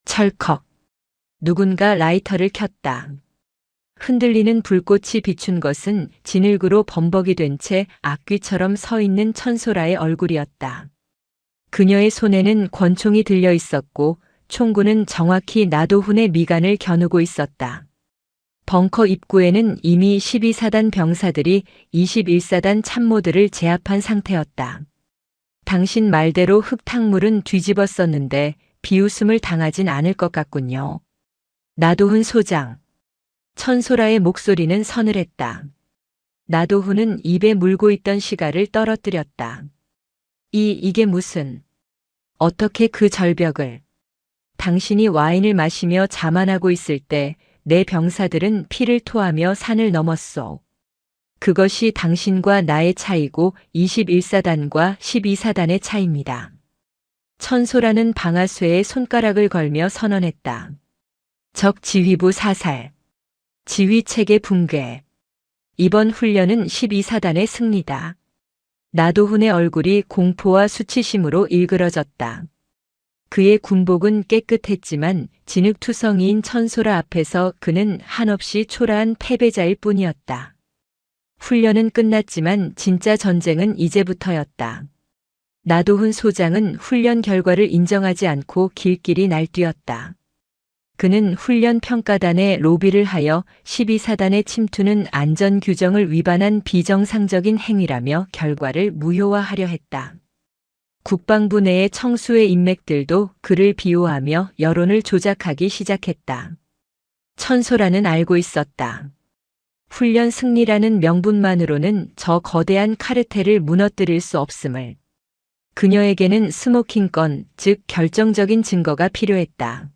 철컥. 누군가 라이터를 켰다. 흔들리는 불꽃이 비춘 것은 진흙으로 범벅이 된 채 악귀처럼 서 있는 천소라의 얼굴이었다. 그녀의 손에는 권총이 들려 있었고 총구는 정확히 나도훈의 미간을 겨누고 있었다. 벙커 입구에는 이미 12사단 병사들이 21사단 참모들을 제압한 상태였다. 당신 말대로 흙탕물은 뒤집었었는데 비웃음을 당하진 않을 것 같군요. 나도훈 소장. 천소라의 목소리는 서늘했다. 나도훈은 입에 물고 있던 시가를 떨어뜨렸다. 이게 무슨... 어떻게 그 절벽을... 당신이 와인을 마시며 자만하고 있을 때 내 병사들은 피를 토하며 산을 넘었소. 그것이 당신과 나의 차이고 21사단과 12사단의 차이입니다. 천소라는 방아쇠에 손가락을 걸며 선언했다. 적 지휘부 사살. 지휘체계 붕괴. 이번 훈련은 12사단의 승리다. 나도훈의 얼굴이 공포와 수치심으로 일그러졌다. 그의 군복은 깨끗했지만 진흙투성이인 천소라 앞에서 그는 한없이 초라한 패배자일 뿐이었다. 훈련은 끝났지만 진짜 전쟁은 이제부터였다. 나도훈 소장은 훈련 결과를 인정하지 않고 길길이 날뛰었다. 그는 훈련 평가단에 로비를 하여 12사단의 침투는 안전규정을 위반한 비정상적인 행위라며 결과를 무효화하려 했다. 국방부 내의 청수의 인맥들도 그를 비호하며 여론을 조작하기 시작했다. 천소라는 알고 있었다. 훈련 승리라는 명분만으로는 저 거대한 카르텔을 무너뜨릴 수 없음을. 그녀에게는 스모킹건, 즉 결정적인 증거가 필요했다.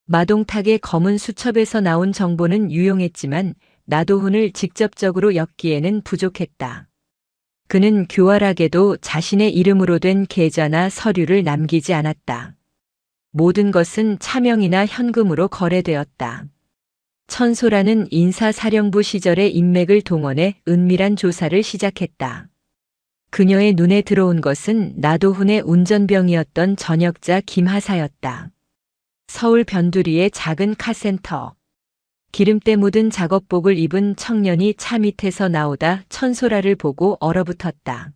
마동탁의 검은 수첩에서 나온 정보는 유용했지만 나도훈을 직접적으로 엮기에는 부족했다. 그는 교활하게도 자신의 이름으로 된 계좌나 서류를 남기지 않았다. 모든 것은 차명이나 현금으로 거래되었다. 천소라는 인사사령부 시절의 인맥을 동원해 은밀한 조사를 시작했다. 그녀의 눈에 들어온 것은 나도훈의 운전병이었던 전역자 김하사였다. 서울 변두리의 작은 카센터. 기름때 묻은 작업복을 입은 청년이 차 밑에서 나오다 천소라를 보고 얼어붙었다.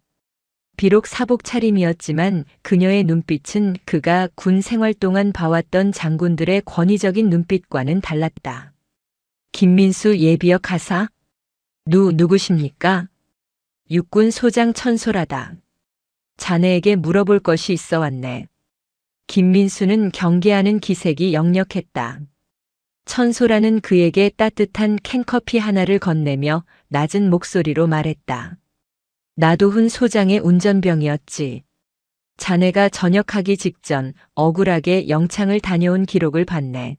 비록 사복 차림이었지만 그녀의 눈빛은 그가 군 생활 동안 봐왔던 장군들의 권위적인 눈빛과는 달랐다. 김민수 예비역 하사? 누구십니까? 육군 소장 천소라다. 자네에게 물어볼 것이 있어 왔네. 김민수는 경계하는 기색이 역력했다. 천소라는 그에게 따뜻한 캔커피 하나를 건네며 낮은 목소리로 말했다. 나도훈 소장의 운전병이었지. 자네가 전역하기 직전 억울하게 영창을 다녀온 기록을 봤네.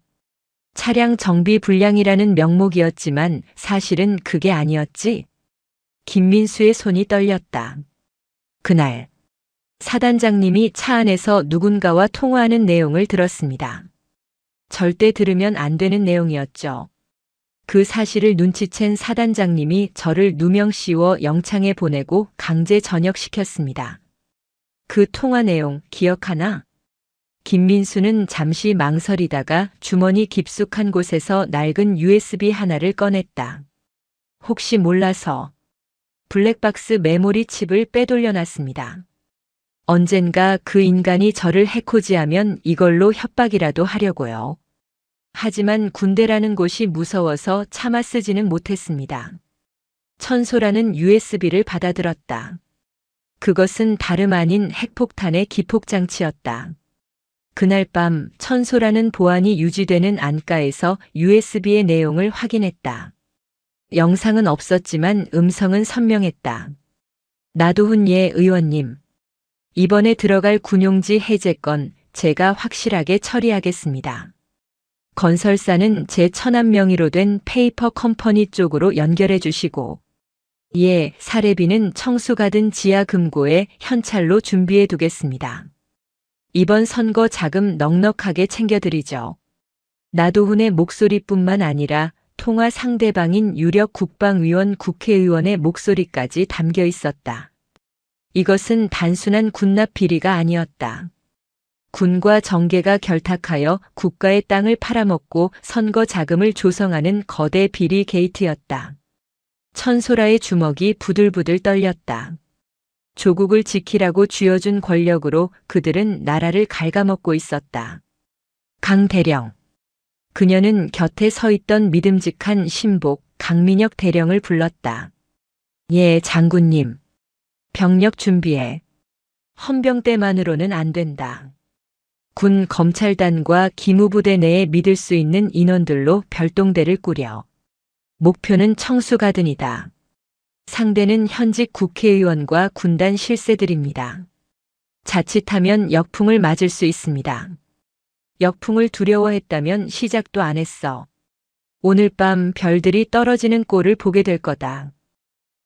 차량 정비 불량이라는 명목이었지만 사실은 그게 아니었지. 김민수의 손이 떨렸다. 그날 사단장님이 차 안에서 누군가와 통화하는 내용을 들었습니다. 절대 들으면 안 되는 내용이었죠. 그 사실을 눈치챈 사단장님이 저를 누명 씌워 영창에 보내고 강제 전역시켰습니다. 그 통화 내용 기억하나? 김민수는 잠시 망설이다가 주머니 깊숙한 곳에서 낡은 USB 하나를 꺼냈다. 혹시 몰라서 블랙박스 메모리 칩을 빼돌려놨습니다. 언젠가 그 인간이 저를 해코지하면 이걸로 협박이라도 하려고요. 하지만 군대라는 곳이 무서워서 참아 쓰지는 못했습니다. 천소라는 USB를 받아들었다. 그것은 다름 아닌 핵폭탄의 기폭장치였다. 그날 밤 천소라는 보안이 유지되는 안가에서 USB의 내용을 확인했다. 영상은 없었지만 음성은 선명했다. 나도훈 예 의원님. 이번에 들어갈 군용지 해제 건 제가 확실하게 처리하겠습니다. 건설사는 제 천안 명의로 된 페이퍼 컴퍼니 쪽으로 연결해 주시고 예, 사례비는 청수가든 지하 금고에 현찰로 준비해 두겠습니다. 이번 선거 자금 넉넉하게 챙겨드리죠. 나도훈의 목소리뿐만 아니라 통화 상대방인 유력 국방위원 국회의원의 목소리까지 담겨 있었다. 이것은 단순한 군납 비리가 아니었다. 군과 정계가 결탁하여 국가의 땅을 팔아먹고 선거 자금을 조성하는 거대 비리 게이트였다. 천소라의 주먹이 부들부들 떨렸다. 조국을 지키라고 쥐어준 권력으로 그들은 나라를 갉아먹고 있었다. 강대령. 그녀는 곁에 서 있던 믿음직한 신복 강민혁 대령을 불렀다. 예, 장군님. 병력 준비해. 헌병대만으로는 안 된다. 군 검찰단과 기무부대 내에 믿을 수 있는 인원들로 별동대를 꾸려. 목표는 청수가든이다. 상대는 현직 국회의원과 군단 실세들입니다. 자칫하면 역풍을 맞을 수 있습니다. 역풍을 두려워했다면 시작도 안 했어. 오늘 밤 별들이 떨어지는 꼴을 보게 될 거다.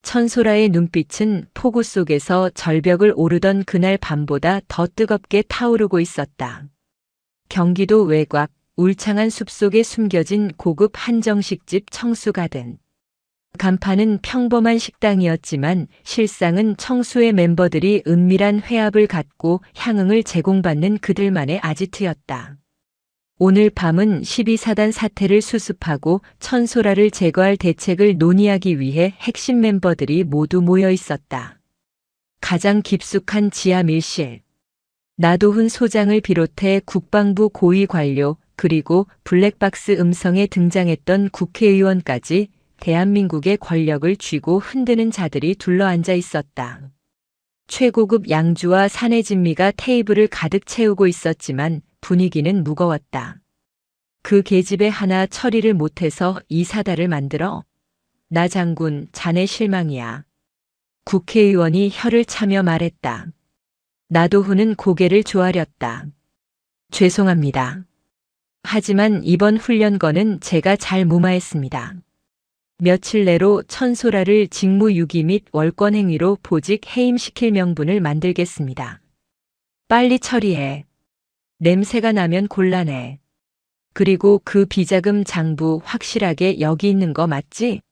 천소라의 눈빛은 폭우 속에서 절벽을 오르던 그날 밤보다 더 뜨겁게 타오르고 있었다. 경기도 외곽 울창한 숲속에 숨겨진 고급 한정식집 청수가든. 간판은 평범한 식당이었지만 실상은 청수의 멤버들이 은밀한 회합을 갖고 향응을 제공받는 그들만의 아지트였다. 오늘 밤은 12사단 사태를 수습하고 천소라를 제거할 대책을 논의하기 위해 핵심 멤버들이 모두 모여 있었다. 가장 깊숙한 지하 밀실. 나도훈 소장을 비롯해 국방부 고위 관료 그리고 블랙박스 음성에 등장했던 국회의원까지 대한민국의 권력을 쥐고 흔드는 자들이 둘러앉아 있었다. 최고급 양주와 산의 진미가 테이블을 가득 채우고 있었지만 분위기는 무거웠다. 그 계집애 하나 처리를 못해서 이 사달을 만들어? 나 장군, 자네 실망이야. 국회의원이 혀를 차며 말했다. 나도훈은 고개를 조아렸다. 죄송합니다. 하지만 이번 훈련거는 제가 잘 무마했습니다. 며칠 내로 천소라를 직무유기 및 월권행위로 보직 해임시킬 명분을 만들겠습니다. 빨리 처리해. 냄새가 나면 곤란해. 그리고 그 비자금 장부 확실하게 여기 있는 거 맞지?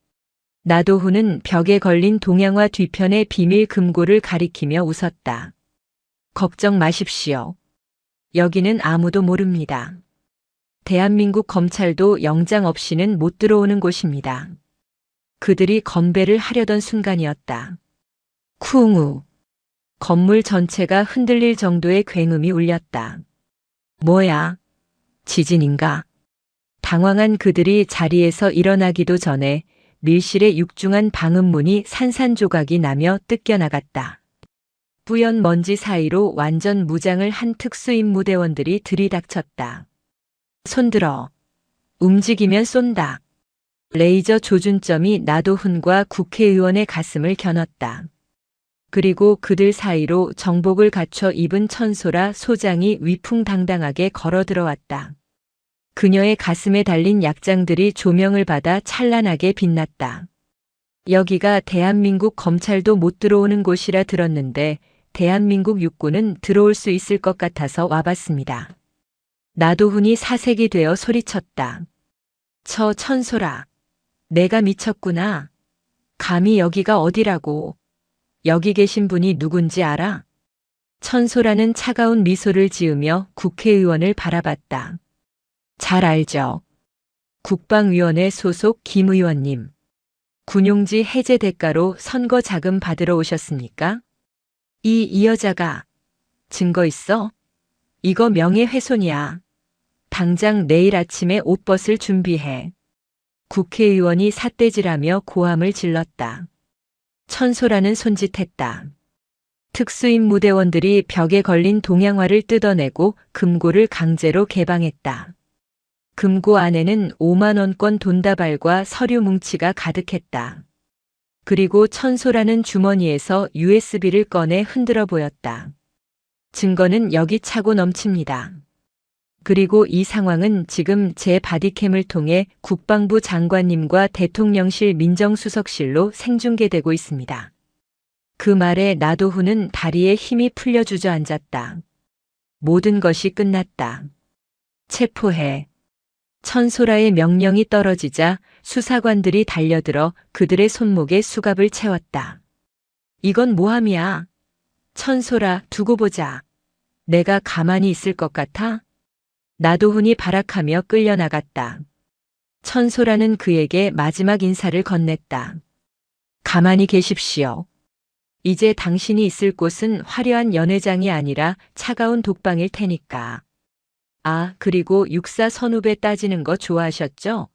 나도훈은 벽에 걸린 동양화 뒤편의 비밀 금고를 가리키며 웃었다. 걱정 마십시오. 여기는 아무도 모릅니다. 대한민국 검찰도 영장 없이는 못 들어오는 곳입니다. 그들이 건배를 하려던 순간이었다. 쿵우. 건물 전체가 흔들릴 정도의 굉음이 울렸다. 뭐야? 지진인가? 당황한 그들이 자리에서 일어나기도 전에 밀실의 육중한 방음문이 산산조각이 나며 뜯겨나갔다. 뿌연 먼지 사이로 완전 무장을 한 특수임무대원들이 들이닥쳤다. 손들어. 움직이면 쏜다. 레이저 조준점이 나도훈과 국회의원의 가슴을 겨눴다. 그리고 그들 사이로 정복을 갖춰 입은 천소라 소장이 위풍당당하게 걸어 들어왔다. 그녀의 가슴에 달린 약장들이 조명을 받아 찬란하게 빛났다. 여기가 대한민국 검찰도 못 들어오는 곳이라 들었는데 대한민국 육군은 들어올 수 있을 것 같아서 와봤습니다. 나도훈이 사색이 되어 소리쳤다. 저 천소라. 내가 미쳤구나. 감히 여기가 어디라고. 여기 계신 분이 누군지 알아? 천소라는 차가운 미소를 지으며 국회의원을 바라봤다. 잘 알죠. 국방위원회 소속 김 의원님. 군용지 해제 대가로 선거 자금 받으러 오셨습니까? 이 여자가. 증거 있어? 이거 명예훼손이야. 당장 내일 아침에 옷 벗을 준비해. 국회의원이 삿대질하며 고함을 질렀다. 천소라는 손짓했다. 특수임무대원들이 벽에 걸린 동양화를 뜯어내고 금고를 강제로 개방했다. 금고 안에는 5만 원권 돈다발과 서류 뭉치가 가득했다. 그리고 천소라는 주머니에서 USB를 꺼내 흔들어 보였다. 증거는 여기 차고 넘칩니다. 그리고 이 상황은 지금 제 바디캠을 통해 국방부 장관님과 대통령실 민정수석실로 생중계되고 있습니다. 그 말에 나도훈은 다리에 힘이 풀려 주저앉았다. 모든 것이 끝났다. 체포해. 천소라의 명령이 떨어지자 수사관들이 달려들어 그들의 손목에 수갑을 채웠다. 이건 모함이야. 천소라, 두고 보자. 내가 가만히 있을 것 같아? 나도훈이 발악하며 끌려나갔다. 천소라는 그에게 마지막 인사를 건넸다. 가만히 계십시오. 이제 당신이 있을 곳은 화려한 연회장이 아니라 차가운 독방일 테니까. 아, 그리고 육사 선후배 따지는 거 좋아하셨죠?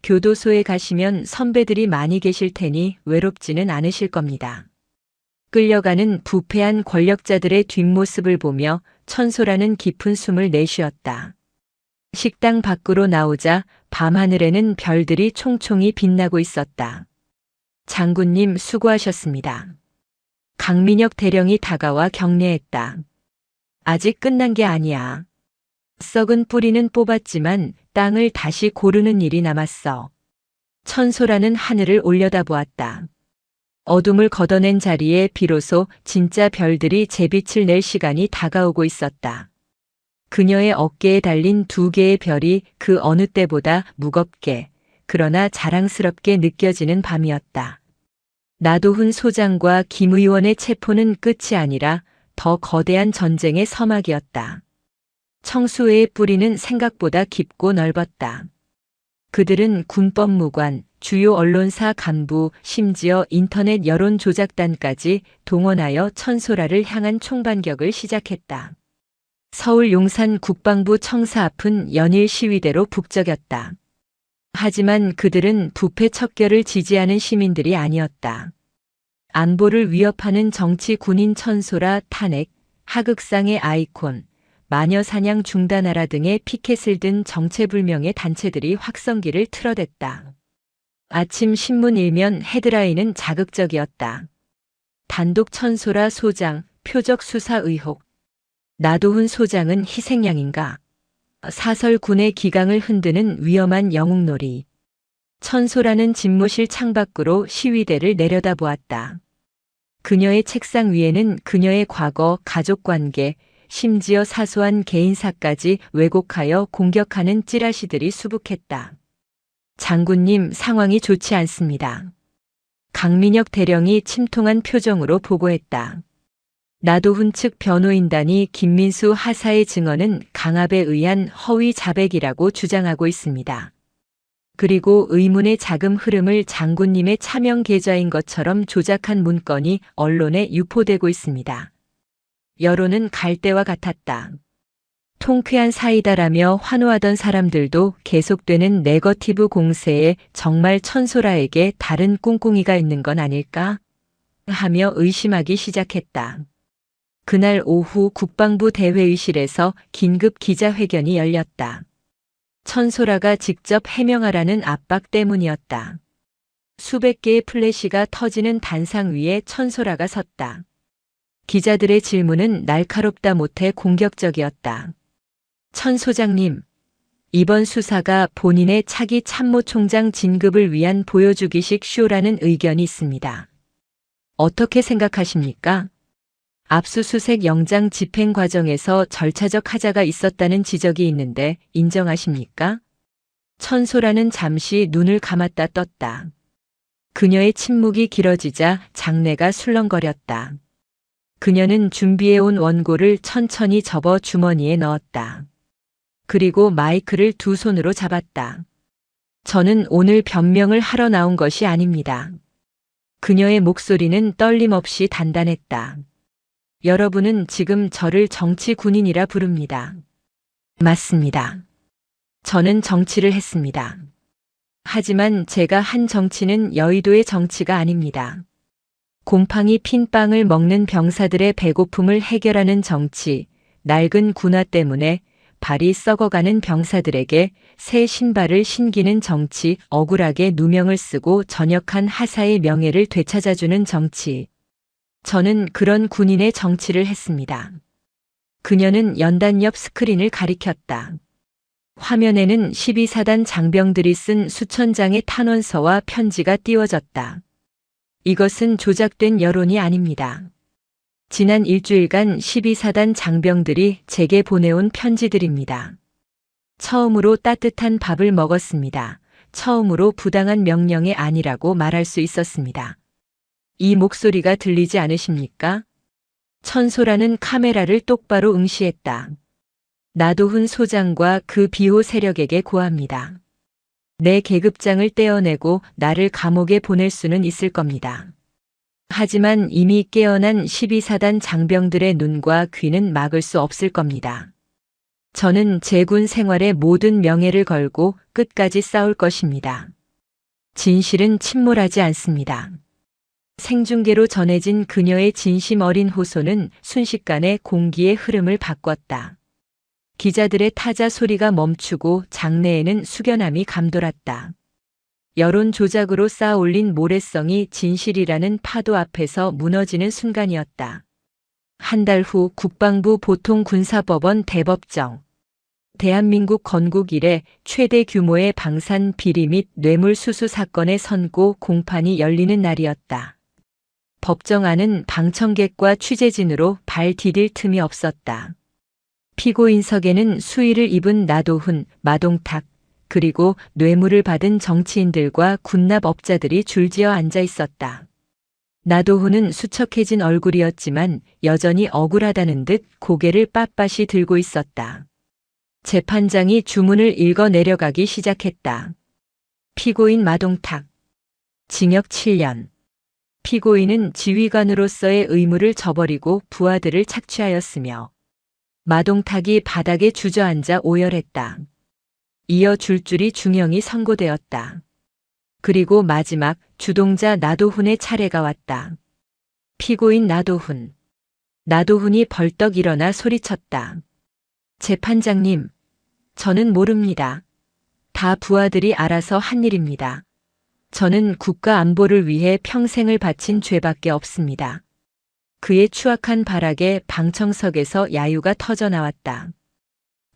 교도소에 가시면 선배들이 많이 계실 테니 외롭지는 않으실 겁니다. 끌려가는 부패한 권력자들의 뒷모습을 보며 천소라는 깊은 숨을 내쉬었다. 식당 밖으로 나오자 밤하늘에는 별들이 총총히 빛나고 있었다. 장군님 수고하셨습니다. 강민혁 대령이 다가와 격려했다. 아직 끝난 게 아니야. 썩은 뿌리는 뽑았지만 땅을 다시 고르는 일이 남았어. 천소라는 하늘을 올려다보았다. 어둠을 걷어낸 자리에 비로소 진짜 별들이 재빛을 낼 시간이 다가오고 있었다. 그녀의 어깨에 달린 2개의 별이 그 어느 때보다 무겁게, 그러나 자랑스럽게 느껴지는 밤이었다. 나도훈 소장과 김 의원의 체포는 끝이 아니라 더 거대한 전쟁의 서막이었다. 청수회의 뿌리는 생각보다 깊고 넓었다. 그들은 군법무관, 주요 언론사 간부, 심지어 인터넷 여론 조작단까지 동원하여 천소라를 향한 총반격을 시작했다. 서울 용산 국방부 청사 앞은 연일 시위대로 북적였다. 하지만 그들은 부패 척결을 지지하는 시민들이 아니었다. 안보를 위협하는 정치 군인 천소라 탄핵, 하극상의 아이콘, 마녀 사냥 중단하라 등의 피켓을 든 정체불명의 단체들이 확성기를 틀어댔다. 아침 신문 일면 헤드라인은 자극적이었다. 단독 천소라 소장, 표적 수사 의혹. 나도훈 소장은 희생양인가? 사설군의 기강을 흔드는 위험한 영웅놀이. 천소라는 집무실 창밖으로 시위대를 내려다보았다. 그녀의 책상 위에는 그녀의 과거, 가족관계, 심지어 사소한 개인사까지 왜곡하여 공격하는 찌라시들이 수북했다. 장군님, 상황이 좋지 않습니다. 강민혁 대령이 침통한 표정으로 보고했다. 나도훈 측 변호인단이 김민수 하사의 증언은 강압에 의한 허위 자백이라고 주장하고 있습니다. 그리고 의문의 자금 흐름을 장군님의 차명 계좌인 것처럼 조작한 문건이 언론에 유포되고 있습니다. 여론은 갈대와 같았다. 통쾌한 사이다라며 환호하던 사람들도 계속되는 네거티브 공세에 정말 천소라에게 다른 꿍꿍이가 있는 건 아닐까? 하며 의심하기 시작했다. 그날 오후 국방부 대회의실에서 긴급 기자회견이 열렸다. 천소라가 직접 해명하라는 압박 때문이었다. 수백 개의 플래시가 터지는 단상 위에 천소라가 섰다. 기자들의 질문은 날카롭다 못해 공격적이었다. 천 소장님, 이번 수사가 본인의 차기 참모총장 진급을 위한 보여주기식 쇼라는 의견이 있습니다. 어떻게 생각하십니까? 압수수색 영장 집행 과정에서 절차적 하자가 있었다는 지적이 있는데 인정하십니까? 천소라는 잠시 눈을 감았다 떴다. 그녀의 침묵이 길어지자 장내가 술렁거렸다. 그녀는 준비해온 원고를 천천히 접어 주머니에 넣었다. 그리고 마이크를 2손으로 잡았다. 저는 오늘 변명을 하러 나온 것이 아닙니다. 그녀의 목소리는 떨림 없이 단단했다. 여러분은 지금 저를 정치 군인이라 부릅니다. 맞습니다. 저는 정치를 했습니다. 하지만 제가 한 정치는 여의도의 정치가 아닙니다. 곰팡이 핀 빵을 먹는 병사들의 배고픔을 해결하는 정치, 낡은 군화 때문에 발이 썩어가는 병사들에게 새 신발을 신기는 정치, 억울하게 누명을 쓰고 전역한 하사의 명예를 되찾아주는 정치. 저는 그런 군인의 정치를 했습니다. 그녀는 연단 옆 스크린을 가리켰다. 화면에는 12사단 장병들이 쓴 수천 장의 탄원서와 편지가 띄워졌다. 이것은 조작된 여론이 아닙니다. 지난 일주일간 12사단 장병들이 제게 보내온 편지들입니다. 처음으로 따뜻한 밥을 먹었습니다. 처음으로 부당한 명령이 아니라고 말할 수 있었습니다. 이 목소리가 들리지 않으십니까? 천소라는 카메라를 똑바로 응시했다. 나도훈 소장과 그 비호 세력에게 고합니다. 내 계급장을 떼어내고 나를 감옥에 보낼 수는 있을 겁니다. 하지만 이미 깨어난 12사단 장병들의 눈과 귀는 막을 수 없을 겁니다. 저는 제군 생활의 모든 명예를 걸고 끝까지 싸울 것입니다. 진실은 침몰하지 않습니다. 생중계로 전해진 그녀의 진심 어린 호소는 순식간에 공기의 흐름을 바꿨다. 기자들의 타자 소리가 멈추고 장내에는 숙연함이 감돌았다. 여론 조작으로 쌓아 올린 모래성이 진실이라는 파도 앞에서 무너지는 순간이었다. 한 달 후 국방부 보통군사법원 대법정. 대한민국 건국 이래 최대 규모의 방산 비리 및 뇌물수수 사건의 선고 공판이 열리는 날이었다. 법정 안은 방청객과 취재진으로 발 디딜 틈이 없었다. 피고인석에는 수의를 입은 나도훈, 마동탁, 그리고 뇌물을 받은 정치인들과 군납업자들이 줄지어 앉아 있었다. 나도훈은 수척해진 얼굴이었지만 여전히 억울하다는 듯 고개를 빳빳이 들고 있었다. 재판장이 주문을 읽어 내려가기 시작했다. 피고인 마동탁. 징역 7년. 피고인은 지휘관으로서의 의무를 저버리고 부하들을 착취하였으며 마동탁이 바닥에 주저앉아 오열했다. 이어 줄줄이 중형이 선고되었다. 그리고 마지막 주동자 나도훈의 차례가 왔다. 피고인 나도훈. 나도훈이 벌떡 일어나 소리쳤다. 재판장님, 저는 모릅니다. 다 부하들이 알아서 한 일입니다. 저는 국가 안보를 위해 평생을 바친 죄밖에 없습니다. 그의 추악한 발악에 방청석에서 야유가 터져나왔다.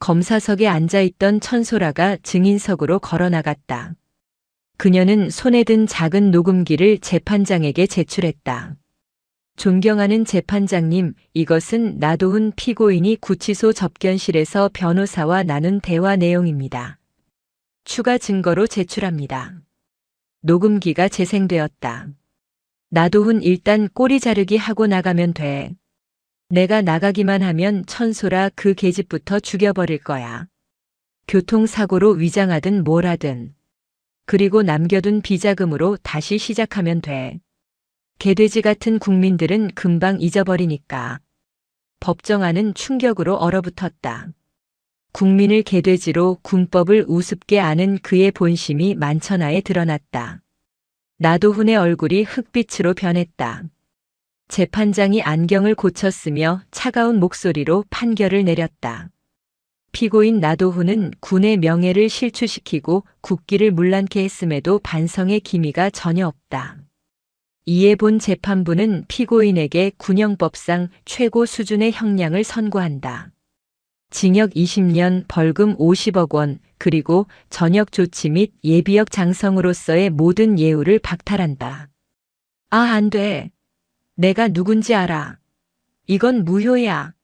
검사석에 앉아있던 천소라가 증인석으로 걸어나갔다. 그녀는 손에 든 작은 녹음기를 재판장에게 제출했다. 존경하는 재판장님, 이것은 나도훈 피고인이 구치소 접견실에서 변호사와 나눈 대화 내용입니다. 추가 증거로 제출합니다. 녹음기가 재생되었다. 나도훈 일단 꼬리 자르기 하고 나가면 돼. 내가 나가기만 하면 천소라 그 계집부터 죽여버릴 거야. 교통사고로 위장하든 뭘 하든. 그리고 남겨둔 비자금으로 다시 시작하면 돼. 개돼지 같은 국민들은 금방 잊어버리니까. 법정안은 충격으로 얼어붙었다. 국민을 개돼지로 군법을 우습게 아는 그의 본심이 만천하에 드러났다. 나도훈의 얼굴이 흑빛으로 변했다. 재판장이 안경을 고쳤으며 차가운 목소리로 판결을 내렸다. 피고인 나도훈은 군의 명예를 실추시키고 국기를 문란케 했음에도 반성의 기미가 전혀 없다. 이에 본 재판부는 피고인에게 군형법상 최고 수준의 형량을 선고한다. 징역 20년, 벌금 50억 원, 그리고 전역 조치 및 예비역 장성으로서의 모든 예우를 박탈한다. 아, 안 돼. 내가 누군지 알아. 이건 무효야.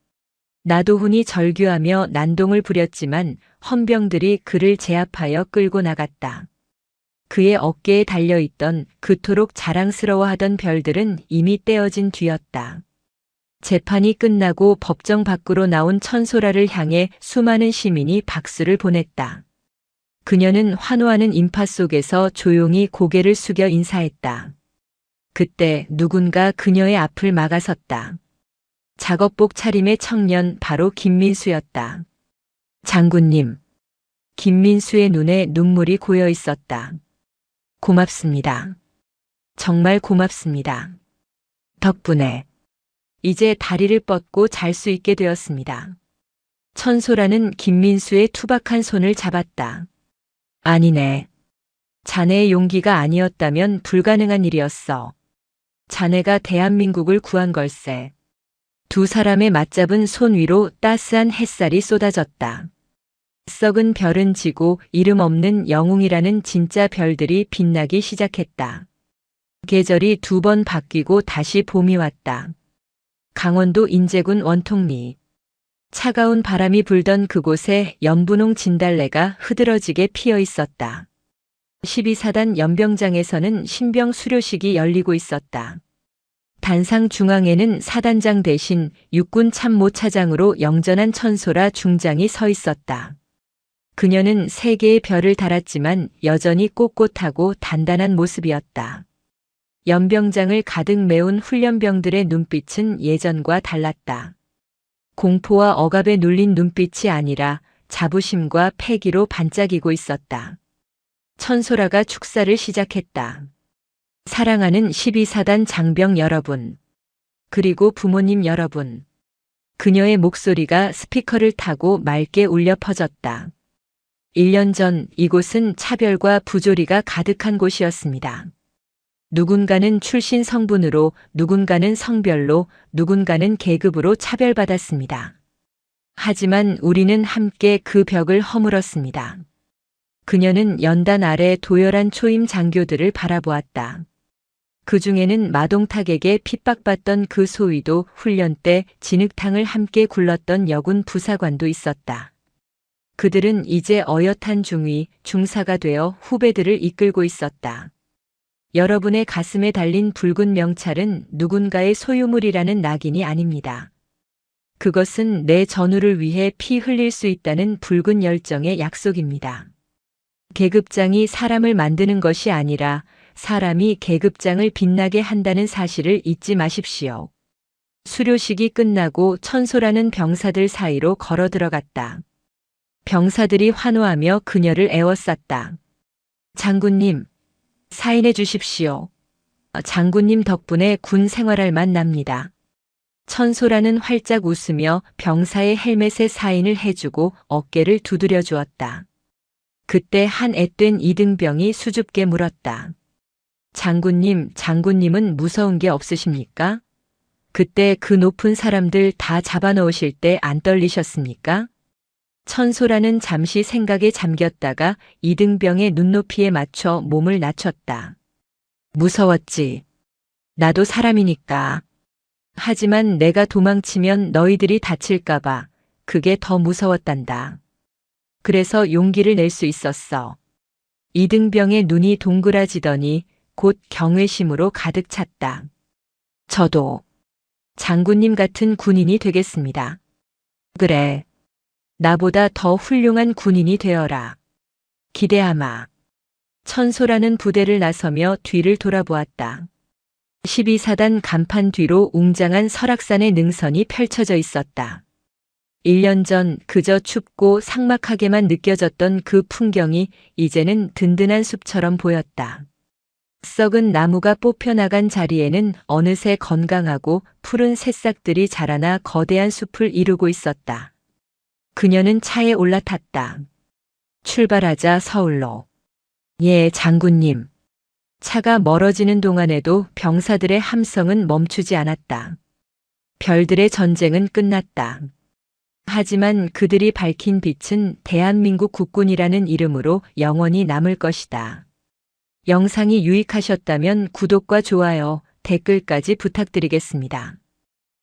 나도훈이 절규하며 난동을 부렸지만 헌병들이 그를 제압하여 끌고 나갔다. 그의 어깨에 달려있던 그토록 자랑스러워하던 별들은 이미 떼어진 뒤였다. 재판이 끝나고 법정 밖으로 나온 천소라를 향해 수많은 시민이 박수를 보냈다. 그녀는 환호하는 인파 속에서 조용히 고개를 숙여 인사했다. 그때 누군가 그녀의 앞을 막아섰다. 작업복 차림의 청년 바로 김민수였다. 장군님. 김민수의 눈에 눈물이 고여 있었다. 고맙습니다. 정말 고맙습니다. 덕분에 이제 다리를 뻗고 잘 수 있게 되었습니다. 천소라는 김민수의 투박한 손을 잡았다. 아니네. 자네의 용기가 아니었다면 불가능한 일이었어. 자네가 대한민국을 구한 걸세. 두 사람의 맞잡은 손 위로 따스한 햇살이 쏟아졌다. 썩은 별은 지고 이름 없는 영웅이라는 진짜 별들이 빛나기 시작했다. 계절이 두 번 바뀌고 다시 봄이 왔다. 강원도 인제군 원통리. 차가운 바람이 불던 그곳에 연분홍 진달래가 흐드러지게 피어 있었다. 12사단 연병장에서는 신병 수료식이 열리고 있었다. 단상 중앙에는 사단장 대신 육군 참모차장으로 영전한 천소라 중장이 서 있었다. 그녀는 3개의 별을 달았지만 여전히 꼿꼿하고 단단한 모습이었다. 연병장을 가득 메운 훈련병들의 눈빛은 예전과 달랐다. 공포와 억압에 눌린 눈빛이 아니라 자부심과 패기로 반짝이고 있었다. 천소라가 축사를 시작했다. 사랑하는 12사단 장병 여러분, 그리고 부모님 여러분. 그녀의 목소리가 스피커를 타고 맑게 울려 퍼졌다. 1년 전 이곳은 차별과 부조리가 가득한 곳이었습니다. 누군가는 출신 성분으로, 누군가는 성별로, 누군가는 계급으로 차별받았습니다. 하지만 우리는 함께 그 벽을 허물었습니다. 그녀는 연단 아래 도열한 초임 장교들을 바라보았다. 그 중에는 마동탁에게 핍박받던 그 소위도 훈련 때 진흙탕을 함께 굴렀던 여군 부사관도 있었다. 그들은 이제 어엿한 중위, 중사가 되어 후배들을 이끌고 있었다. 여러분의 가슴에 달린 붉은 명찰은 누군가의 소유물이라는 낙인이 아닙니다. 그것은 내 전우를 위해 피 흘릴 수 있다는 붉은 열정의 약속입니다. 계급장이 사람을 만드는 것이 아니라 사람이 계급장을 빛나게 한다는 사실을 잊지 마십시오. 수료식이 끝나고 천소라는 병사들 사이로 걸어 들어갔다. 병사들이 환호하며 그녀를 에워쌌다. 장군님, 사인해 주십시오. 장군님 덕분에 군 생활할 맛 납니다. 천소라는 활짝 웃으며 병사의 헬멧에 사인을 해주고 어깨를 두드려 주었다. 그때 한 앳된 이등병이 수줍게 물었다. 장군님은 무서운 게 없으십니까? 그때 그 높은 사람들 다 잡아넣으실 때 안 떨리셨습니까? 천소라는 잠시 생각에 잠겼다가 이등병의 눈높이에 맞춰 몸을 낮췄다. 무서웠지. 나도 사람이니까. 하지만 내가 도망치면 너희들이 다칠까봐 그게 더 무서웠단다. 그래서 용기를 낼 수 있었어. 이등병의 눈이 동그라지더니 곧 경외심으로 가득 찼다. 저도 장군님 같은 군인이 되겠습니다. 그래. 나보다 더 훌륭한 군인이 되어라. 기대하마. 천소라는 부대를 나서며 뒤를 돌아보았다. 12사단 간판 뒤로 웅장한 설악산의 능선이 펼쳐져 있었다. 1년 전 그저 춥고 삭막하게만 느껴졌던 그 풍경이 이제는 든든한 숲처럼 보였다. 썩은 나무가 뽑혀나간 자리에는 어느새 건강하고 푸른 새싹들이 자라나 거대한 숲을 이루고 있었다. 그녀는 차에 올라탔다. 출발하자 서울로. 예, 장군님. 차가 멀어지는 동안에도 병사들의 함성은 멈추지 않았다. 별들의 전쟁은 끝났다. 하지만 그들이 밝힌 빛은 대한민국 국군이라는 이름으로 영원히 남을 것이다. 영상이 유익하셨다면 구독과 좋아요, 댓글까지 부탁드리겠습니다.